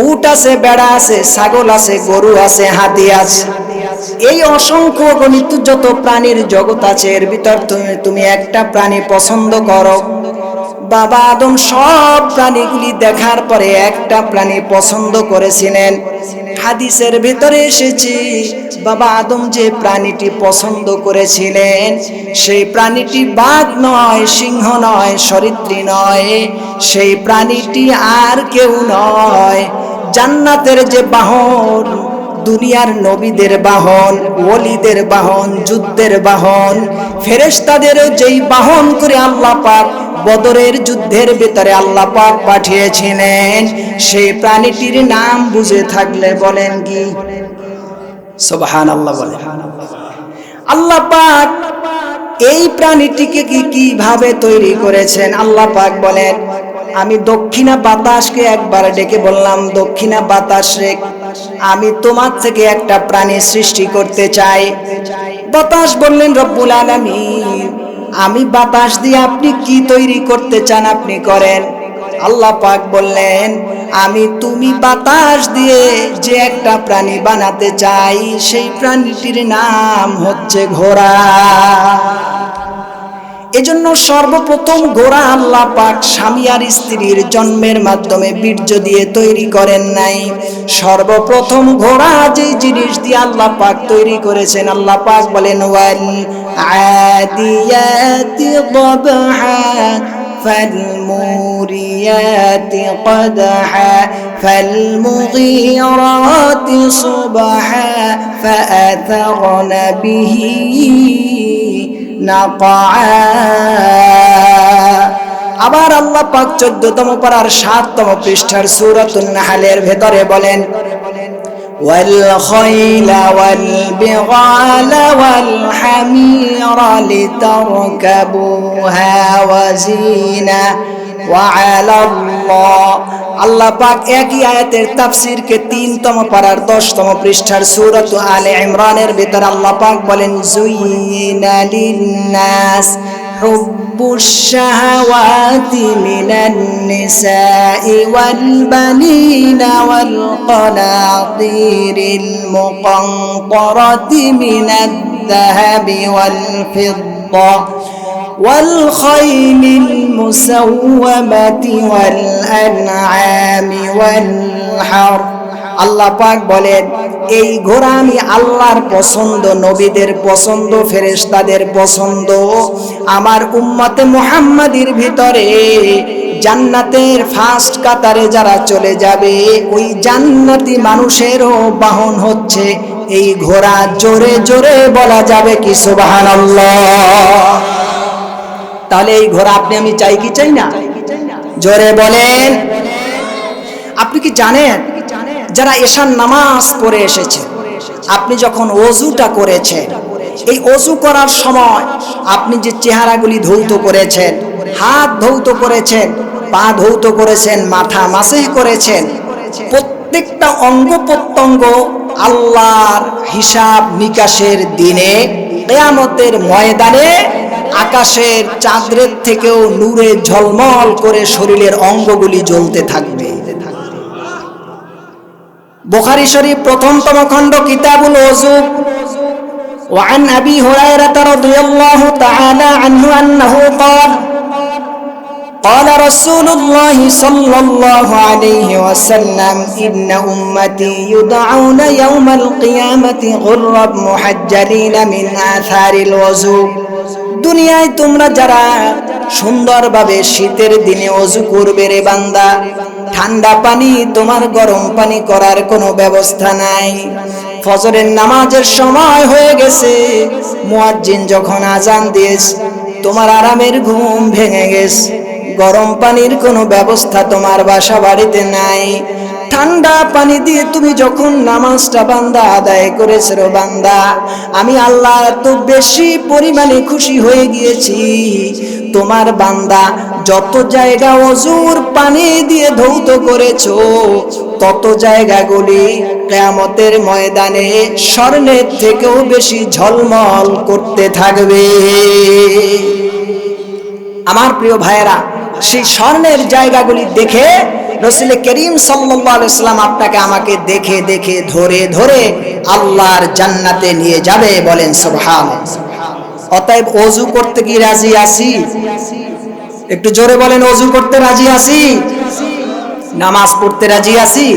উট আছে, বেড়া আছে, ছাগল আছে, গরু আছে, হাতি আছে। এই অসংখ্য গণিত যত প্রাণীর জগৎ আছে এর ভিতর তুমি একটা প্রাণী পছন্দ করো। বাবা আদম সব প্রাণীগুলি দেখার পরে একটা প্রাণী পছন্দ করেছিলেন। হাদিসের ভিতরে এসেছে বাবা আদম যে প্রাণীটি পছন্দ করেছিলেন সেই প্রাণীটি বাঘ নয়, সিংহ নয়, সরীসৃপ নয়, সেই প্রাণীটি আর কেউ নয়, জান্নাতের যে বাহন, দুনিয়ার নবীদের বাহন, ওলিদের বাহন, যুদ্ধের বাহন, ফেরেশতাদের যেই বাহন করে আল্লাহ পাক বদরের যুদ্ধের ভিতরে আল্লাহ পাক পাঠিয়েছিলেন, সেই প্রাণীটির নাম বুঝে থাকলে বলেন কি সুবহানাল্লাহ বলেন। আল্লাহ পাক এই প্রাণীটিকে কিভাবে তৈরি করেছেন? আল্লাহ পাক বলেন, আমি দক্ষিণা বাতাসকে একবার ডেকে বললাম, দক্ষিণা বাতাস রে, আমি তোমার থেকে একটা প্রাণী সৃষ্টি করতে চাই। বাতাস বললেন, রব্বুল আলামিন, আমি বাতাস দিয়ে আপনি কি তৈরি করতে চান আপনি করেন। আল্লাহ পাক বললেন, আমি তুমি বাতাস দিয়ে যে একটা প্রাণী বানাতে চাই সেই প্রাণীটির নাম হচ্ছে ঘোড়া। এজন্য সর্বপ্রথম ঘোড়া আল্লাহ পাক স্বামী আর স্ত্রীর জন্মের মাধ্যমে বীর্য দিয়ে তৈরি করেন নাই। সর্বপ্রথম ঘোড়া যে জিনিস দিয়ে আল্লাহ পাক তৈরি করেছেন, আল্লাহ পাক বলেন ওয়াল আদিয়াতি দবহা ফালমুরিয়াতি কদহা ফালমুগীরাতি সুবহা ফাআথরনা বিহি নাকআ। আবার আল্লাহ পাক 14তম পারার 7তম পৃষ্ঠার সূরাতুন নাহলের ভেতরে বলেন ওয়াল খাইলা ওয়াল বিগালা ওয়াল হামিরা লিতারকাবুহা ওয়া জিনা ওয়া আলাল্লাহ। আল্লাহ পাক একই আয়াতের তাফসীরকে 3তম পারার 10তম পৃষ্ঠার সূরাত আলে ইমরানের ভিতর আল্লাহ পাক বলেন যুইনা লিন্নাস হুব্বুশ শাহাওয়াতি মিনান নিসাই ওয়াল বানিনা ওয়াল কানাতিরিল মুকান্তারাতি মিনাদ যাহাবি ওয়াল ফিদ্দা والخيل المسومة والأنعام والحرث। আল্লাহ পাক বলেন এই ঘোড়া আমি আল্লাহর পছন্দ, নবীদের পছন্দ, ফেরেশতাদের পছন্দ। আমার উম্মতে মুহাম্মাদির ভিতরে জান্নাতের ফার্স্ট কাতারে যারা চলে যাবে ওই জান্নাতি মানুষেরও বাহন হচ্ছে এই ঘোড়া। জোরে জোরে বলা যাবে কি সুবহানাল্লাহ। তাহলে এই ঘোড়া আপনি আমি চাই কি চাই না? জোরে বলেন। আপনি কি জানেন যারা এশার নামাজ পড়ে এসেছে, আপনি যখন ওযুটা করেছেন, এই ওযু করার সময় আপনি যে চেহারাগুলি ধৌত করেছেন, হাত ধৌত করেছেন, পা ধৌত করেছেন, মাথা মাসেহ করেছেন, প্রত্যেকটা অঙ্গ প্রত্যঙ্গ আল্লাহর হিসাব নিকাশের দিনে কিয়ামতের ময়দানে আকাশের চাঁদের থেকেও নূরে ঝলমল করে শরীরের অঙ্গগুলি জ্বলতে থাকবে। বুখারী শরীফ প্রথমতম খণ্ড কিতাবুল ওযু। وعن أبي هريرة رضي الله تعالى عنه أنه قال قال رسول الله صلى الله عليه وسلم إن أمتي يدعون يوم القيامة غرا محجلين من آثار الوضوء। দুনিয়ায় তোমরা যারা সুন্দরভাবে শীতের দিনে ওযু করবে রে বান্দা, ঠান্ডা পানি তোমার গরম পানি করার কোনো ব্যবস্থা নাই। ফজরের নামাজের সময় হয়ে গেছে, মুয়াজ্জিন যখন আজান দিয়েছে, তোমার আরামের ঘুম ভেঙে গেছে, গরম পানির কোনো ব্যবস্থা তোমার বাসা বাড়িতে নাই। ঠান্ডা পানি দিয়ে তুমি যখন নামাজটা বান্দা আদায় করেছ রে বান্দা, আমি আল্লাহ এত বেশি পরিমাণে খুশি হয়ে গিয়েছি, তোমার বান্দা যত জায়গা ওযুর পানি দিয়ে ধৌত করেছো তত জায়গাগুলি কিয়ামতের ময়দানে স্বর্ণের থেকেও বেশি ঝলমল করতে থাকবে। আমার প্রিয় ভাইয়েরা, সেই স্বর্ণের জায়গাগুলি দেখে রাসূল করিম সাল্লাল্লাহু আলাইহি ওয়াসাল্লাম আপনাকে আমাকে দেখে দেখে ধরে ধরে আল্লাহর জান্নাতে নিয়ে যাবে। বলেন সুবহানাল্লাহ। অতএব ওযু করতে কি রাজি আছি? একটু জোরে বলেন, ওযু করতে রাজি আছি? নামাজ পড়তে রাজি আছি?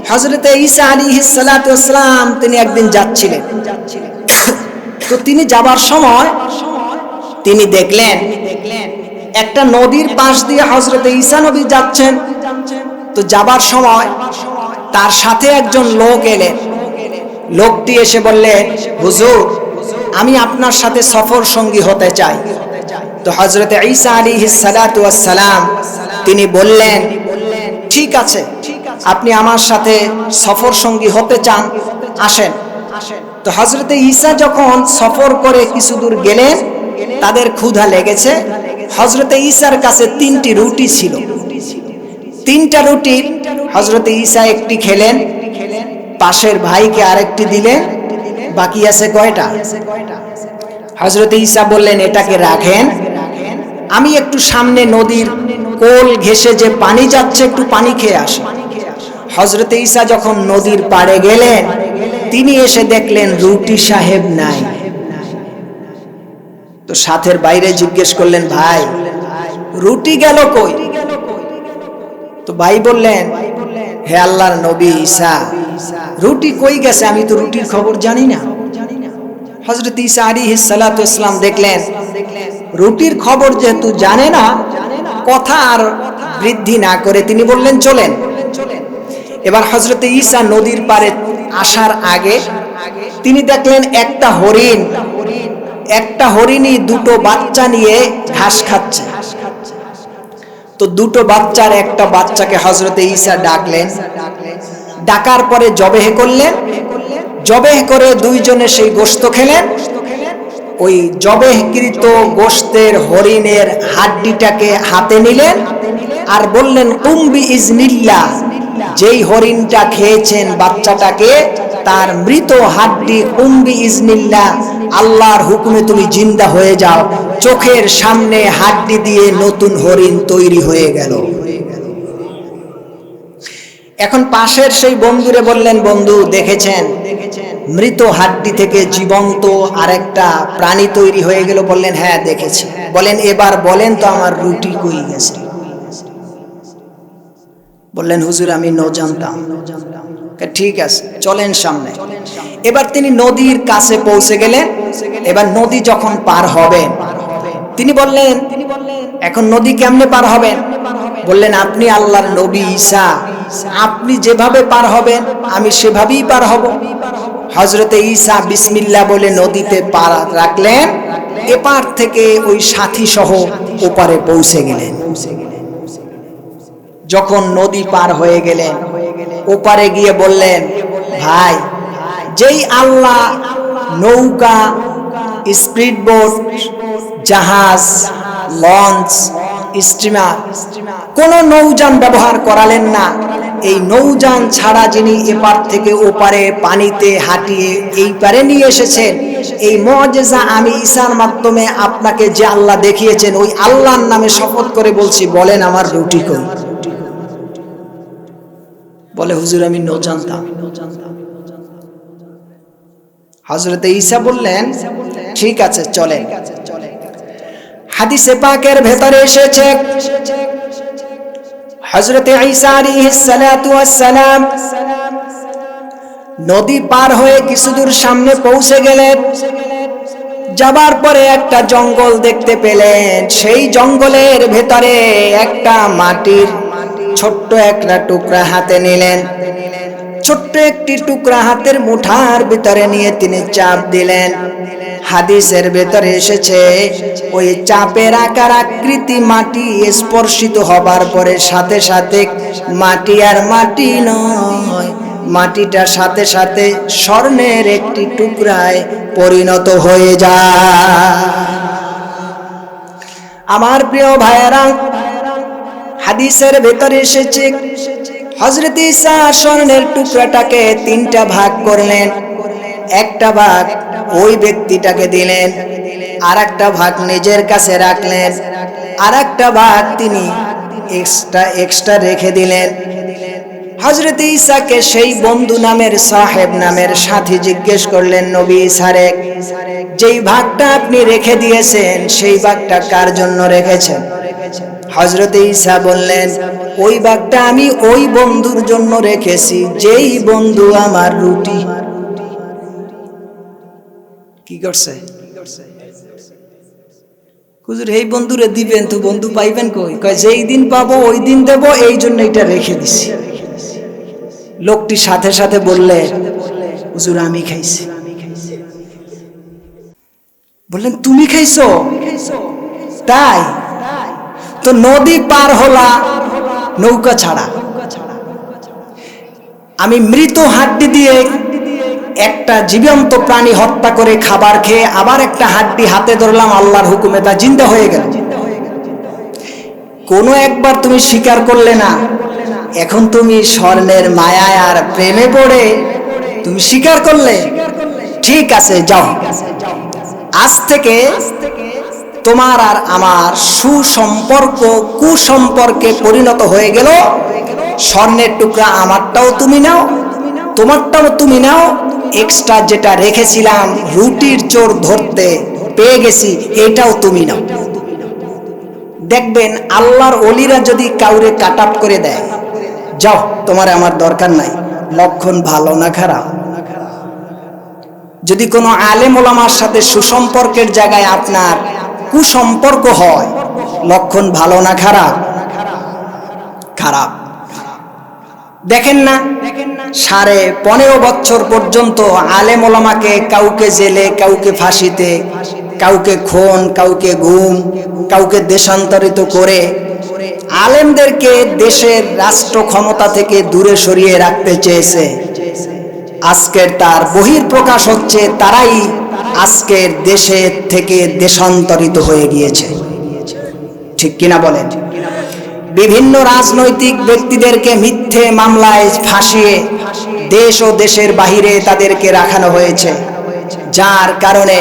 হযরত ঈসা আলাইহিস সালাতু ওয়াস সালাম তিনি একদিন যাচ্ছিলেন, তো তিনি যাবার সময় তিনি দেখলেন একটা নদীর পাশ দিয়ে হযরত ঈসা নবী যাচ্ছেন। তো যাবার সময় তার সাথে একজন লোক এলেন। লোকটি এসে বললেন, হুজুর আমি আপনার সাথে সফর সঙ্গী হতে চাই। তো হযরত ঈসা আলাইহিস সালাতু ওয়াস সালাম তিনি বললেন, ঠিক আছে, আপনি আমার সাথে সফর সঙ্গী হতে চান, আসেন। তো হযরত ঈসা যখন সফর করে কিছু দূর গেলেন, তাদের ক্ষুধা লেগেছে। হযরত ঈসার কাছে 3টি রুটি ছিল। 3টা রুটি হযরত ঈসা একটি খেলেন, পাশের ভাইকে আরেকটি দিলেন, বাকি আছে কয়টা? হযরত ঈসা বললেন, এটাকে রাখেন, আমি একটু সামনে নদীর কোল ঘেঁষে যে পানি যাচ্ছে একটু পানি খেয়ে আসি। হযরত ঈসা যখন নদীর পাড়ে গেলেন, তিনি এসে দেখলেন রুটি সাহেব নাই। তো সাথের বাইরে জিজ্ঞেস করলেন, ভাই রুটি গেল কই? তো ভাই বললেন, হে আল্লাহর নবী ঈসা, রুটি কই গেছে? আমি তো রুটির খবর জানি না। হযরত ঈসা আলাইহিস সালাতু ওয়াস সালাম দেখলেন রুটির খবর যেহেতু জানে না, কথা আর বৃদ্ধি না করে তিনি বললেন, চলেন। এবার হযরত ঈসা নদীর পাড়ে আসার আগে তিনি দেখলেন একটা হরিণী দুটো বাচ্চা নিয়ে ঘাস খাচ্ছে। তো দুটো বাচ্চার একটা বাচ্চাকে হযরতে ঈসা ডাকলেন, ডাকার পরে জবেহ করলেন, জবেহ করে দুইজনে সেই গোশত খেলেন। ওই জবেহকৃত গোশতের হরিণের হাড্ডিটাকে হাতে নিলেন আর বললেন কুম বিইজনিল্লাহ, যেই হরিণটা খেয়েছেন বাচ্চাটাকে তার মৃত হাড্ডি কুম বিইজনিল্লাহ, আল্লাহর হুকুমে তুমি জিন্দা হয়ে যাও। চোখের সামনে হাড্ডি দিয়ে নতুন হরিণ তৈরি হয়ে গেল। এখন পাশের সেই বন্ধুরে বললেন, বন্ধু দেখেছেন মৃত হাড্ডি থেকে জীবন্ত আরেকটা প্রাণী তৈরি হয়ে গেল? বললেন হ্যাঁ দেখেছি। বলেন এবার বলেন তো আমার রুটি কই গেছে? বললেন হুজুর আমি জানতাম। ঠিক আছে চলেন সামনে। এবার তিনি নদীর কাছে পৌঁছে গেলেন। এবার নদী যখন পার হবেন তিনি বললেন, এখন নদী কেমনে পার হবেন? বললেন আপনি আল্লাহর নবী ঈসা, আপনি যেভাবে পার হবেন আমি সেভাবেই পার হব। হযরতে ঈসা বিসমিল্লাহ বলে নদীতে পা রাখলেন, এপার থেকে ওই সাথী সহ ওপারে পৌঁছে গেলেন। যখন নদী পার হয়ে গেলেন ওপারে গিয়ে বললেন, ভাই যেই আল্লাহ নৌকা, স্পিড বোট, জাহাজ, লঞ্চ, স্টিমার কোন নৌযান ব্যবহার করালেন না, এই নৌযান ছাড়া যিনি এপার থেকে ওপারে পানিতে হাঁটিয়ে এই পারে নিয়ে এসেছেন, এই মুআজিজা আমি ঈসার মাধ্যমে আপনাকে যে আল্লাহ দেখিয়েছেন ওই আল্লাহর নামে শপথ করে বলছি, বলেন আমার রুটি কই? বলে হুজুর আমি জানতাম। হযরতে ঈসা বললেন ঠিক আছে চলেন। হাদিসে পাকের ভেতরে এসেছে হযরতে ঈসা আলাইহিস সালাতু ওয়াস সালাম নদী পার হয়ে কিছুদূর সামনে পৌঁছে গেলেন। যাবার পরে একটা জঙ্গল দেখতে পেলেন। সেই জঙ্গলের ভেতরে একটা মাটির ছোট্ট একটা টুকরা হাতে নিলেন। ছোট্ট একটি টুকরা হাতের মুঠার ভিতরে নিয়ে তিনি চাপ দিলেন। হাদিসের ভেতরে এসেছে ওই চাপের আকার আকৃতি মাটি স্পর্শিত হবার পরে সাথে সাথে মাটি আর মাটি নয়, মাটিটা সাথে সাথে স্বর্ণের একটি টুকরায় পরিণত হয়ে যায়। আমার প্রিয় ভাইয়েরা, হাদিসের ভেতরে এসেছে হযরত ঈসা স্বর্ণের টুকরাটাকে তিনটা ভাগ করলেন। একটা ভাগ ওই ব্যক্তিটাকে দিলেন, আর একটা ভাগ নিজের কাছে রাখলেন, আর একটা ভাগ তিনি এক্সট্রা রেখে দিলেন। হযরত ঈসাকে সেই বন্ধু নামের সাহেব নামের সাথী জিজ্ঞেস করলেন, নবী ঈসারে যেই ভাগটা আপনি রেখে দিয়েছেন সেই ভাগটা কার জন্য রেখেছেন? হযরত ঈসা বললেন, ওই ভাগটা আমি ওই বন্ধুর জন্য রেখেছি যেই বন্ধু আমার রুটি কি করছে। হুজুর এই বন্ধুরে দিবেন তো বন্ধু পাইবেন কই? কয় যেই দিন পাবো ওই দিন দেব, এই জন্য এটা রেখে দিছি। লোকটি সাথে সাথে বললে, হুজুর আমি খাইছি। বললেন তুমি খাইছো? তাই তো নদী পার হলা নৌকা ছাড়া, আমি মৃত হাড্ডি দিয়ে একটা জীবন্ত প্রাণী হত্যা করে খাবার খেয়ে আবার একটা হাড্ডি হাতে ধরলাম, আল্লাহর হুকুমে তা জিন্দা হয়ে গেল। কোনো একবার তুমি স্বীকার করলে না, এখন তুমি স্বর্ণের মায়ায় আর প্রেমে পড়ে তুমি স্বীকার করলে। ঠিক আছে যাও, আজ থেকে তোমার আর আমার সুসম্পর্ক কুসম্পর্কে পরিণত হয়ে গেল। স্বর্ণের টুকরা আমারটাও তুমি নাও, তোমারটাও তুমি নাও, এক্সট্রা যেটা রেখেছিলাম রুটির চোর ধরতে পেয়ে গেছি এটাও তুমি নাও। দেখবেন আল্লাহর ওলিরা যদি কাউরে কাট আপ করে দেয়, যাও তোমার আমার দরকার নাই, লক্ষণ ভালো না খারাপ? যদি কোনো আলেম ওলামার সাথে সুসম্পর্কের জায়গায় আপনার কুসম্পর্ক হয়, লক্ষণ ভালো না খারাপ? খারাপ। দেখেন না 15.5 বছর পর্যন্ত আলেম ওলামাকে কাউকে জেলে, কাউকে ফাঁসিতে, কাউকে খুন, কাউকে গুম, কাউকে দেশান্তরিত করে আলেমদেরকে দেশের রাষ্ট্র ক্ষমতা থেকে দূরে সরিয়ে রাখতে চেয়েছে। আজকের তার বহিঃপ্রকাশ হচ্ছে, তারাই আজকের দেশের থেকে দেশান্তরিত হয়ে গিয়েছে। ঠিক কিনা বলেন? বিভিন্ন রাজনৈতিক ব্যক্তিদেরকে মিথ্যে মামলায় ফাঁসিয়ে দেশ ও দেশের বাহিরে তাদেরকে রাখানো হয়েছে, যার কারণে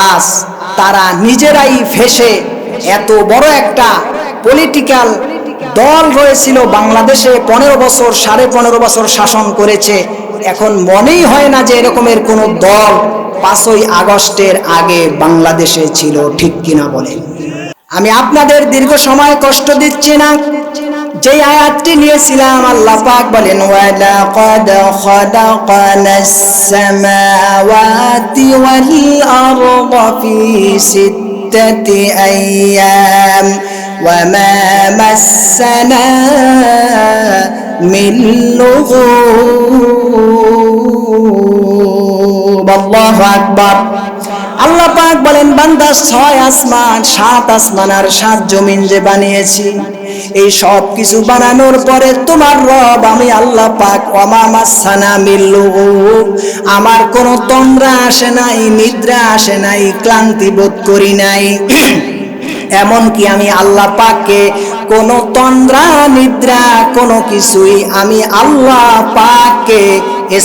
আজ তারা নিজেরাই ফেঁসে এত বড় একটা পলিটিক্যাল দল রয়েছিল বাংলাদেশে 15 বছর 15.5 বছর শাসন করেছে। এখন মনেই হয় না যে এরকমের কোনো দল 5ই আগস্টের আগে বাংলাদেশে ছিল। ঠিক কিনা বলেন? আমি আপনাদের দীর্ঘ সময় কষ্ট দিচ্ছি না। যে আয়াতটি নিয়েছিলাম, আল্লাহ পাক বলেন ওয়ালাকাদ খালাকানাস সামাওয়াতি ওয়াল আরদা ফি সিত্তাতি আইয়াম ওয়া মা মাসসানা মিন লুগুব। আল্লাহু আকবার। আল্লাহ পাক বলেন, বান্দা 6 আসমান 7 আসমান আর 7 জমিন যে বানিয়েছি, এই সব কিছু বানানোর পরে তোমার রব আমি আল্লাহ পাক ওয়ামা মাসসানা মিন লুগুব, আমার কোনো তন্দ্রা আসে নাই, নিদ্রা আসে নাই, ক্লান্তি বোধ করি নাই। এমনকি আমি আল্লাহ পাককে কোনো তন্দ্রা নিদ্রা কোনো কিছুই আমি আল্লাহ পাককে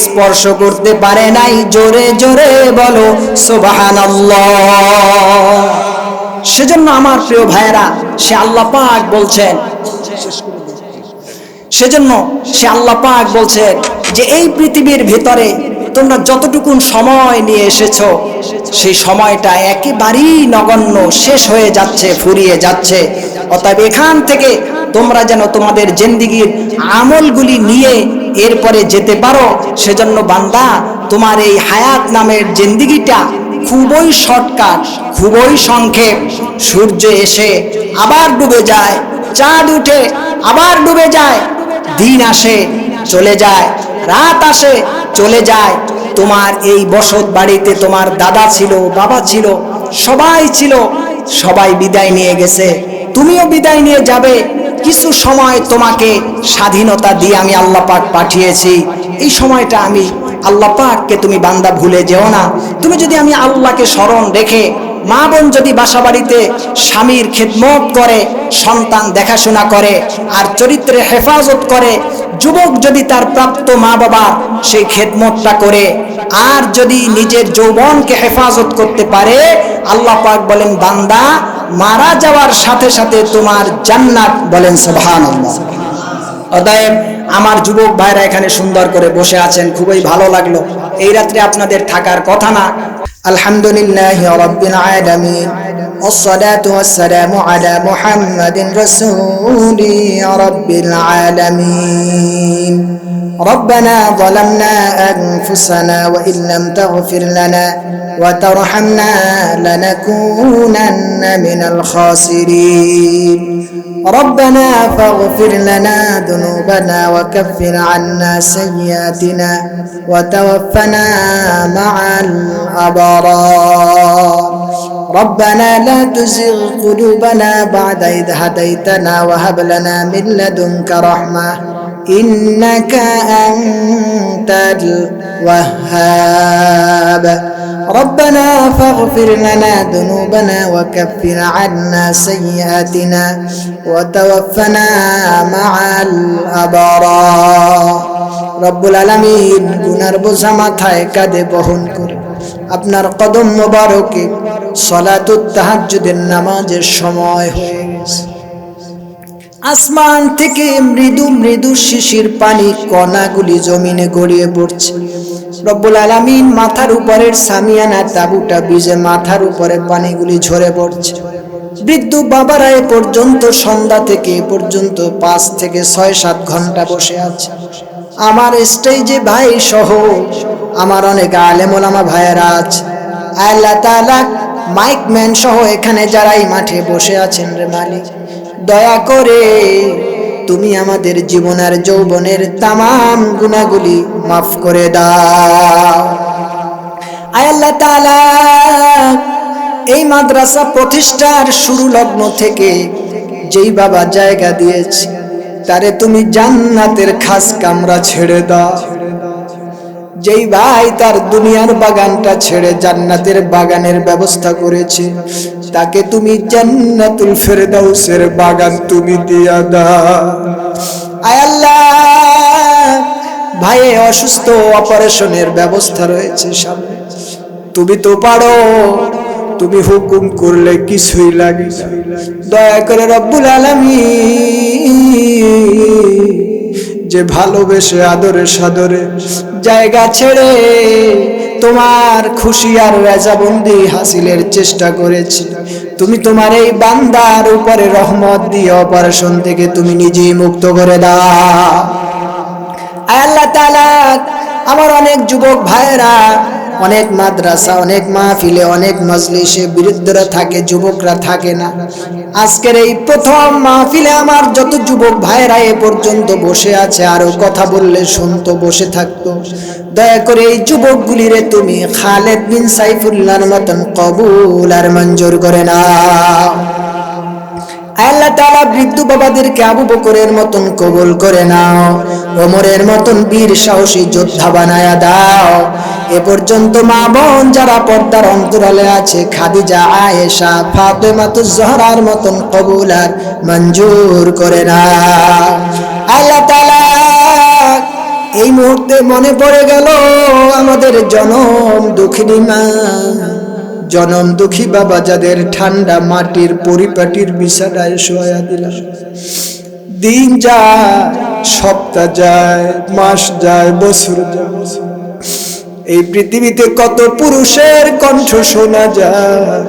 স্পর্শ করতে পারে নাই। জোরে জোরে বলো সুবহানাল্লাহ। সেজন্য আমার প্রিয় ভাইয়েরা, সে আল্লাহ পাক বলছেন, সেজন্য সে আল্লাহ পাক বলছেন যে এই পৃথিবীর ভিতরে তোমরা যতটুকুন সময় নিয়ে এসেছো, সেই সময়টা একেবারেই নগণ্য, শেষ হয়ে যাচ্ছে, ফুরিয়ে যাচ্ছে। অতএব এখান থেকে তোমরা যেন তোমাদের জিন্দেগীর আমলগুলি নিয়ে এরপরে যেতে পারো। সেজন্য বান্দা, তোমার এই হায়াত নামের জিন্দেগিটা খুবই শর্টকাট, খুবই সংক্ষেপ। সূর্য এসে আবার ডুবে যায়, চাঁদ উঠে আবার ডুবে যায়, দিন আসে চলে যায়, রাত আসে চলে যায়। তোমার এই বসত বাড়িতে তোমার দাদা ছিল, বাবা ছিল, সবাই ছিল, সবাই বিদায় নিয়ে গেছে, তুমিও বিদায় নিয়ে যাবে। কিছু সময় তোমাকে স্বাধীনতা দিয়ে আমি আল্লাহ পাক পাঠিয়েছি। এই সময়টা আমি আল্লাহ পাককে তুমি বান্দা ভুলে যেও না। তুমি যদি আমি আল্লাহকে স্মরণ রেখে, মা বোন যদি বাসা বাড়িতে স্বামীর খেদমত করে, সন্তান দেখাশোনা করে আর চরিত্রের হেফাজত করে, যুবক যদি তার প্রাপ্ত মা বাবার সেই খেদমতটা করে আর যদি নিজের যৌবনকে হেফাজত করতে পারে, আল্লাহ পাক বলেন বান্দা মারা যাওয়ার সাথে সাথে তোমার জান্নাত। বলেন সুবহানাল্লাহ। অতএব আমার যুবক ভাইরা এখানে সুন্দর করে বসে আছেন, খুবই ভালো লাগলো। এই রাত্রে আপনাদের থাকার কথা না। আলহামদুলিল্লাহি রাব্বিল আলামিন, والصلاة والسلام على محمد رسول رب العالمين. ربنا ظلمنا أنفسنا وإن لم تغفر لنا وترحمنا لنكونن من الخاسرين. ربنا فاغفر لنا ذنوبنا وكفر عنا سيئاتنا وتوفنا مع الأبرار. ربنا لا تزغ قلوبنا بعد إذ هديتنا وهب لنا من لدنك رحمة إنك أنت الوهاب. ربنا فاغفر لنا ذنوبنا وكفر عنا سيئاتنا وتوفنا مع الأبرار. রব্বুল আলামিন গুনার বোঝা মাথায় কাঁধে বহন করে আপনার কদম মোবারকে সালাতুত তাহাজ্জুদের নামাজের সময় হয়ে গেছে। আসমান থেকে মৃদু মৃদু শিশির পানি কণাগুলি জমিনে গড়িয়ে পড়ছে। রব্বুল আলামিন মাথার উপরের সামিয়ানা তাঁবুটা ভিজে মাথার উপরে পানিগুলি ঝরে পড়ছে। বৃদ্ধ বাবারা এ পর্যন্ত সন্ধ্যা থেকে এ পর্যন্ত 5 থেকে 6-7 ঘন্টা বসে আছে। আমার স্টেজে ভাই সহ আমার অনেক আলেম ওলামা ভাইয়েরা আছে। আল্লাহ তাআলা মাইকম্যান সহ এখানে যারা এই মাঠে বসে আছেন, রে মালিক দয়া করে তুমি আমাদের জীবনের যৌবনের তামাম গুনাহগুলি মাফ করে দাও। আয় আল্লাহ তাআলা, এই মাদ্রাসা প্রতিষ্ঠার শুরু লগ্ন থেকে যেই বাবা জায়গা দিয়েছে তারে তুমি জান্নাতের খাস কামরা ছেড়ে দাও। যেই ভাই তার দুনিয়ার বাগানটা ছেড়ে জান্নাতের বাগানের ব্যবস্থা করেছে তাকে তুমি জান্নাতুল ফেরদাউসের বাগান তুমি দিয়া দাও। আয় আল্লাহ, ভাই অসুস্থ, অপারেশনের ব্যবস্থা রয়েছে সামনে, তুমি তো পারো, তুমি হুকুম করলে কিছুই লাগে না। দয়া করে রব্বুল আলামিন যে ভালোবেসে আদরে সাদরে জায়গা ছেড়ে তোমার খুশি আর রেজাবন্দি হাসিলের চেষ্টা করেছি, তুমি তোমার এই বান্দার উপরে রহমত দিয়ে অপারেশন থেকে তুমি নিজেই মুক্ত করে দাও। আল্লাহ তাআলা, আমার অনেক যুবক ভাইয়েরা অনেক মাদ্রাসা, অনেক মাহফিলে, অনেক মজলিসে বৃদ্ধরা থাকে, যুবকরা থাকে না। আজকের এই প্রথম মাহফিলে আমার যত যুবক ভাইয়েরা এ পর্যন্ত বসে আছে, আরো কথা বললে শুনতো, বসে থাকতো, দয়া করে এই যুবকগুলিরে তুমি খালেদ বিন সাইফুল্লাহর মতন কবুল আর মঞ্জুর করে নাও। আল্লাহ তাআলা বৃদ্ধ বাবাদেরকে আবু বকরের মতন কবুল করে নাও, ওমরের মতন বীর সাহসী যোদ্ধা বানায়া দাও। এ পর্যন্ত মা বোন যারা পর্দার অন্তরালে আছে, খাদিজা, আয়েশা, ফাতেমাতুজ জহরার মতন কবুল আর মঞ্জুর করে নাও। আল্লাহ তাআলা, এই মুহূর্তে মনে পড়ে গেল আমাদের জনম দুঃখিনী মা, জনম দুঃখী বাবা যাদের ঠান্ডা মাটির পরিপাটির বিছানায় শোয়া দিলাম। দিন যায়, সপ্তাহ যায়, মাস যায়, বছর যায়, এই পৃথিবীতে কত পুরুষের কণ্ঠ শোনা যায়,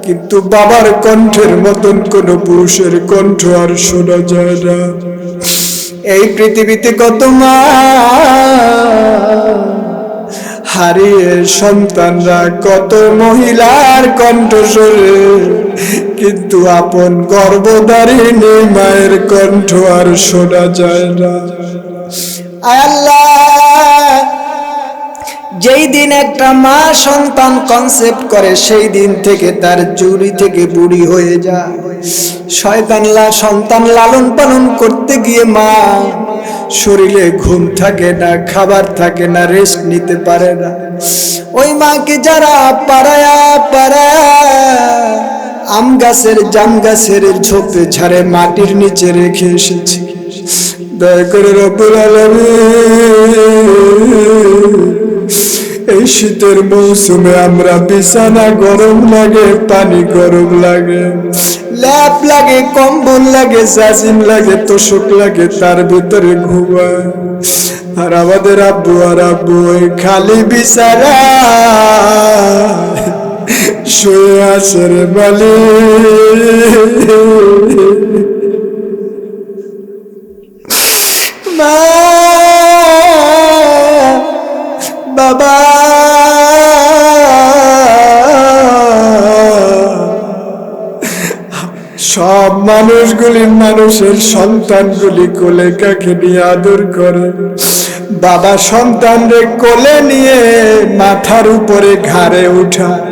কিন্তু বাবার কণ্ঠের মতন কোন পুরুষের কণ্ঠ আর শোনা যায় না। এই পৃথিবীতে কত মা হারিয়ে সন্তানরা, কত মহিলার কণ্ঠস্বরে, কিন্তু আপন গর্ভধারিণী মায়ের কণ্ঠ আর শোনা যায় না। আল্লাহ, যেই দিন একটা মা সন্তান কনসেপ্ট করে সেই দিন থেকে তার জুড়ি থেকে বুড়ি হয়ে যায়। শয়তানলা সন্তান লালন পালন করতে গিয়ে মা শরীরে ঘুম থাকে না, খাবার থাকে না, রেস্ট নিতে পারে না। ওই মাকে যারা পাড়ায়া পাড়ায়া আম গাছের, জাম গাছের ঝোপে ঝাড়ে মাটির নিচে রেখে এসেছে, দয়া করে রব্বুল আলামিন এই শীতের মৌসুমে আমরা বিছানা গরম লাগে, পানি গরম লাগে, ল্যাপ লাগে, কম্বল লাগে, জাজিম লাগে, তোষক লাগে, তার ভিতরে ঘুমায়। আর আমাদের আব্বু আর আব্বু ওই খালি বিছানা শুয়ে আছে রে মা, বাবা, সব মানুষগুলি মানুষের সন্তানগুলি কোলে কাকে নিয়ে আদর করে। বাবা সন্তানরে কোলে নিয়ে মাথার উপরে ঘাড়ে উঠায়।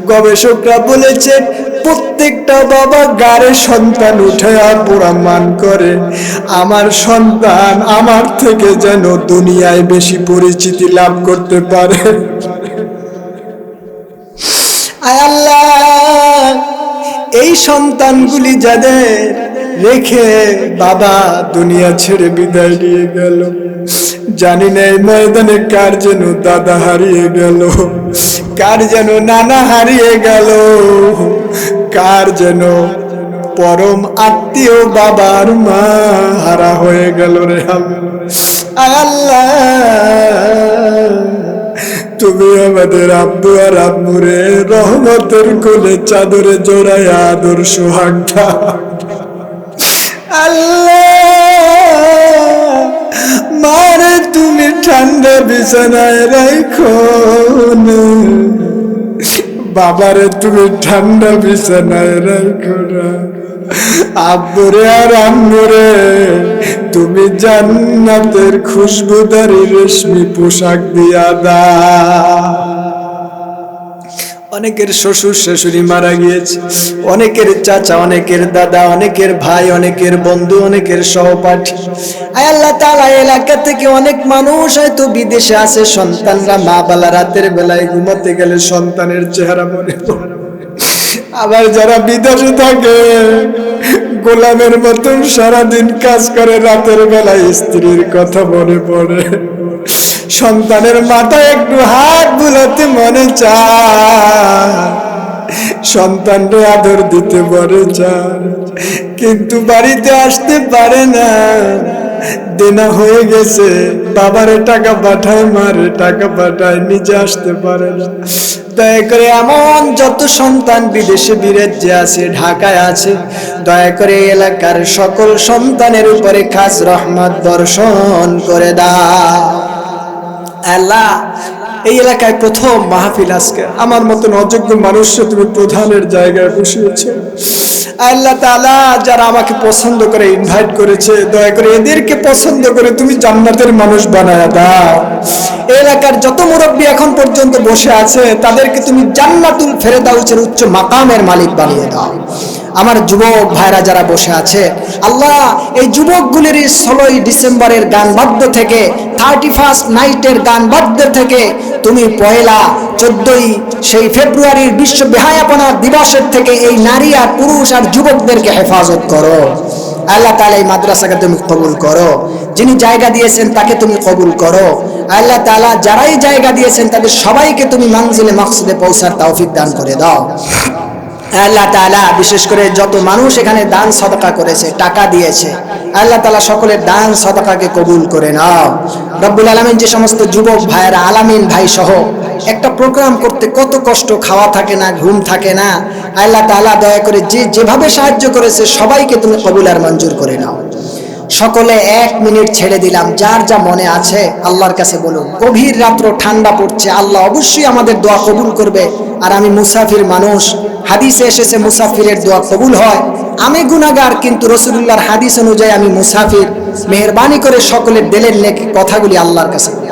গবেষকরা বলেছেন প্রত্যেকটা বাবা গাড়ে সন্তান উঠায়া প্রমাণ করে আমার সন্তান আমার থেকে যেন দুনিয়ায় বেশি পরিচিতি লাভ করতে পারে। আয় আল্লাহ, এই সন্তানগুলি যাদের রেখে বাবা দুনিয়া ছেড়ে বিদায় নিয়ে গেল, জানি না এই ময়দানে কার যেন দাদা হারিয়ে গেল, কার যেন নানা হারিয়ে গেল, কার যেন পরম আত্মীয় বাবার মা হারা হয়ে গেল রে আল্লাহ। তুমি আমাদের আব্বু আর আম্মুরে রহমতের কোলে চাদরে জড়ায় আদর সোহাগ দাও আল্লাহ। মারে তুমি ঠান্ডা বিছানায় রাখো না, বাবারে তুমি ঠান্ডা বিছানায় রাখো না, আব্বুরে আর আম্মুরে তুমি জান্নাতের খুশবুদারি রেশমি পোশাক দিয়া দাও। অনেকের শ্বশুর শাশুড়ি মারা গিয়েছে, অনেকের চাচা, অনেকের দাদা, অনেকের ভাই, অনেকের বন্ধু, অনেকের সহপাঠী। আয় আল্লাহ তাআলা, এলাকা থেকে অনেক মানুষ হয়তো বিদেশে আছে, সন্তানরা মা বালা রাতের বেলায় ঘুমাতে গেলে সন্তানের চেহারা মনে পড়ে। আবার যারা বিদেশে থাকে গোলামের মতন সারাদিন কাজ করে, রাতের বেলায় স্ত্রীর কথা মনে পড়ে। সন্তানের মাথায় একটু হাত বুলাতে মনে চায়, সন্তানকে আদর দিতে মনে চায়, কিন্তু বাড়িতে আসতে পারে না। দেনা হয়ে গেছে, বাবারে টাকা পাঠায়, মারে টাকা পাঠায়, নিজে আসতে পারে না। দয়া করে এমন যত সন্তান বিদেশে বিরাজ্যে আছে, ঢাকায় আছে, দয়া করে এলাকার সকল সন্তানের উপরে খাস রহমত বর্ষণ করে দাও। আল্লাহ, এই এলাকায় প্রথম মাহফিল, আজকে আমার মতন অযোগ্য মানুষকে তুমি প্রধানের জায়গায় বসিয়েছো। আল্লাহ তাআলা, যারা আমাকে পছন্দ করে ইনভাইট করেছে, দয়া করে এদেরকে পছন্দ করে তুমি জান্নাতের মানুষ বানায়া দাও। এলাকার যত মুরব্বী এখন পর্যন্ত বসে আছে, তাদেরকে তুমি জান্নাতুল ফেরদাউসের উচ্চ মাকামের মালিক বানিয়ে দাও। আমার যুবক ভাইরা যারা বসে আছে, আল্লাহ, এই যুবকগুলির 16 ডিসেম্বরের গান বাদ্য থেকে, 31 নাইটের গান বাদ্য থেকে তুমি 1 14 সেই ফেব্রুয়ারির বিশ্ব বেহায়াপনা দিবসের থেকে এই নারী আর পুরুষ আর যুবকদেরকে হেফাজত করো। আল্লাহ তাআলা, এই মাদ্রাসাকে তুমি কবুল করো। যিনি জায়গা দিয়েছেন তাকে তুমি কবুল করো। আল্লাহ তাআলা, যারাই জায়গা দিয়েছেন তাদের সবাইকে তুমি মানজিলে মাকসুদে পৌঁছার তৌফিক দান করে দাও। আল্লাহ তাআলা, বিশেষ করে যত মানুষ এখানে দান সদকা করেছে, টাকা দিয়েছে, আল্লাহ তাআলা সকলের দান সদকাকে কবুল করে নাও। রব্বুল আলামিন, যে সমস্ত যুবক ভাইয়েরা, আলামিন ভাই সহ একটা প্রোগ্রাম করতে কত কষ্ট, খাওয়া থাকে না, ঘুম থাকে না, আল্লাহ তাআলা দয়া করে যে যেভাবে সাহায্য করেছে সবাইকে তুমি কবুল আর মঞ্জুর করে নাও। সকলে 1 মিনিট ছেড়ে দিলাম, যার যা মনে আছে আল্লাহর কাছে বলুন। গভীর রাত্র, ঠান্ডা পড়ছে, আল্লাহ অবশ্যই আমাদের দোয়া কবুল করবে। আর আমি মুসাফির মানুষ, হাদিসে এসেছে মুসাফিরের দোয়া কবুল হয়। আমি গুনাহগার, কিন্তু রাসূলুল্লাহর হাদিস অনুযায়ী আমি মুসাফির। মেহেরবানি করে সকলের দিলের নেক কথাগুলি আল্লাহর কাছে বলি।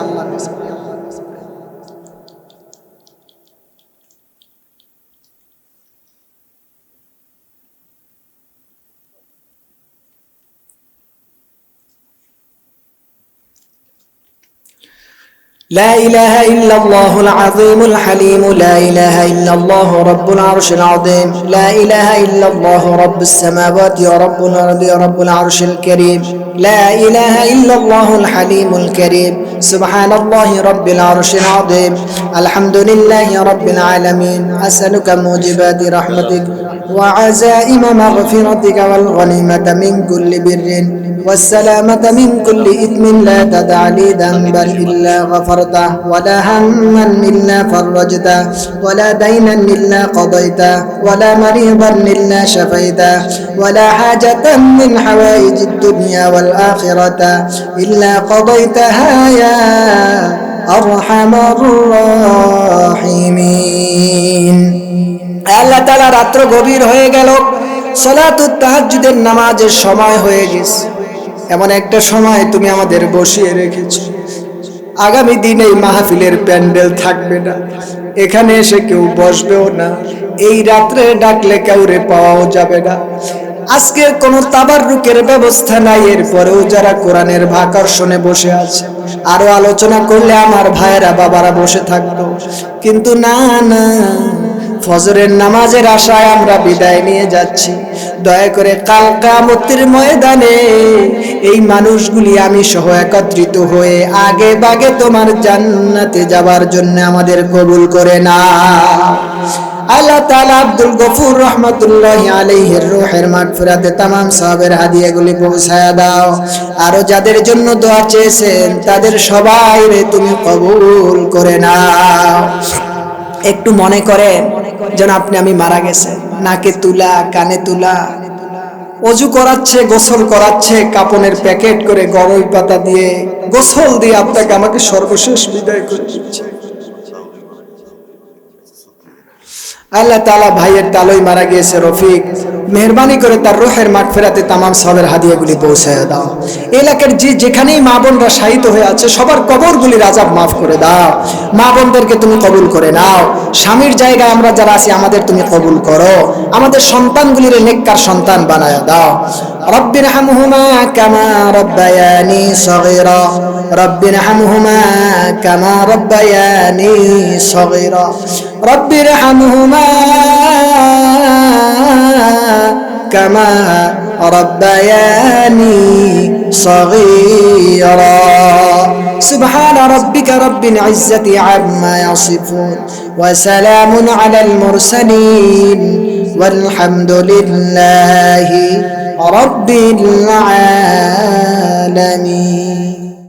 لا إله إلا الله العظيم الحليم، لا إله إلا الله رب العرش العظيم، لا إله إلا الله رب السماوات ورب الأرض ورب العرش الكريم، لا إله إلا الله الحليم الكريم، سبحان الله رب العرش العظيم، الحمد لله رب العالمين، أسألك موجبات رحمتك وعزائم مغفرتك والغنيمة من كل بر والسلامة من كل إثم، لا تدع لي ذنبا إلا غفرته، ولا هما إلا فرجته، ولا دينا إلا قضيته، ولا مريضا إلا شفيته، ولا حاجة من حوائج الدنيا والآخرة إلا قضيتها يا أرحم الراحمين। আল্লাহ তাআলা, রাত্র গভীর হয়ে গেল, সালাতুত তাহাজ্জুদের নামাজের সময় হয়ে গেছে। এমন একটা সময় তুমি আমাদের বসিয়ে রেখেছো, আগামী দিন এই মাহফিলের প্যান্ডেল থাকবে না, এখানে এসে কেউ বসবেও না, এই রাত্রে ডাকলে কাউরে পাওয়াও যাবে না। আজকের কোনো তাবাররুকের ব্যবস্থা নাই, এরপরেও যারা কোরআনের ভাকার্ষণে বসে আছে, আরো আলোচনা করলে আমার ভাইয়েরা বাবারা বসে থাকতো, কিন্তু না না, ফজরের নামাজের আশায় আমরা বিদায় নিয়ে যাচ্ছি। দয়া করে কাল কিয়ামতের ময়দানে এই মানুষগুলি আমি সহ একত্রিত হয়ে আগে বাগে তোমার জান্নাতে যাবার জন্য আমাদের কবুল করে নাও। আল্লাহ তাআলা আব্দুল গফুর রহমাতুল্লাহি আলাইহির রূহের মাগফিরাতে তামাম সাহাবের হাদিয়াগুলি পৌঁছায়া দাও। আরো যাদের জন্য দোয়া চেয়েছেন তাদের সবাইরে তুমি কবুল করে নাও। একটু মনে করেন যেন আপনি আমি মারা গেছে, নাকে তুলা, কানে তুলা, অজু করাচ্ছে, গোসল করাচ্ছে, কাপনের প্যাকেট করে গরম পাতা দিয়ে গোসল দিয়ে আপনাকে আমাকে সর্বশেষ বিদায় করে দিচ্ছে। আল্লাহ তাআলা ভাইয়ের তালই মারা গিয়েছে রফিক, মেহেরবানি করে তার রূহের মাগফিরাতে তামাম সবের হাদিয়াগুলি পৌঁছায় দাও। এলাকার যেখানেই মা বোনরা শায়িত হয়ে আছে সবার কবরগুলির আযাব মাফ করে দাও। মা বোনদেরকে তুমি কবুল করে নাও। স্বামীর জায়গায় আমরা যারা আছি আমাদের তুমি কবুল করো। আমাদের সন্তানগুলির নেককার সন্তান বানায় দাও। রব্বিরহামহুমা কামা রব্বায়ানি সগীরা, রব্বিরহামহুমা কামা রব্বায়ানি সগীরা, রব্বিরহামহুমা কামা রব্বায়ানি সগীরা। সুবহান রাব্বিকা রাব্বিল ইজ্জাতি আম্মা ইয়াসিফুন ওয়া সালামুন আলাল মুরসালিন ওয়ালহামদুলিল্লাহি রাব্বিল আলামিন।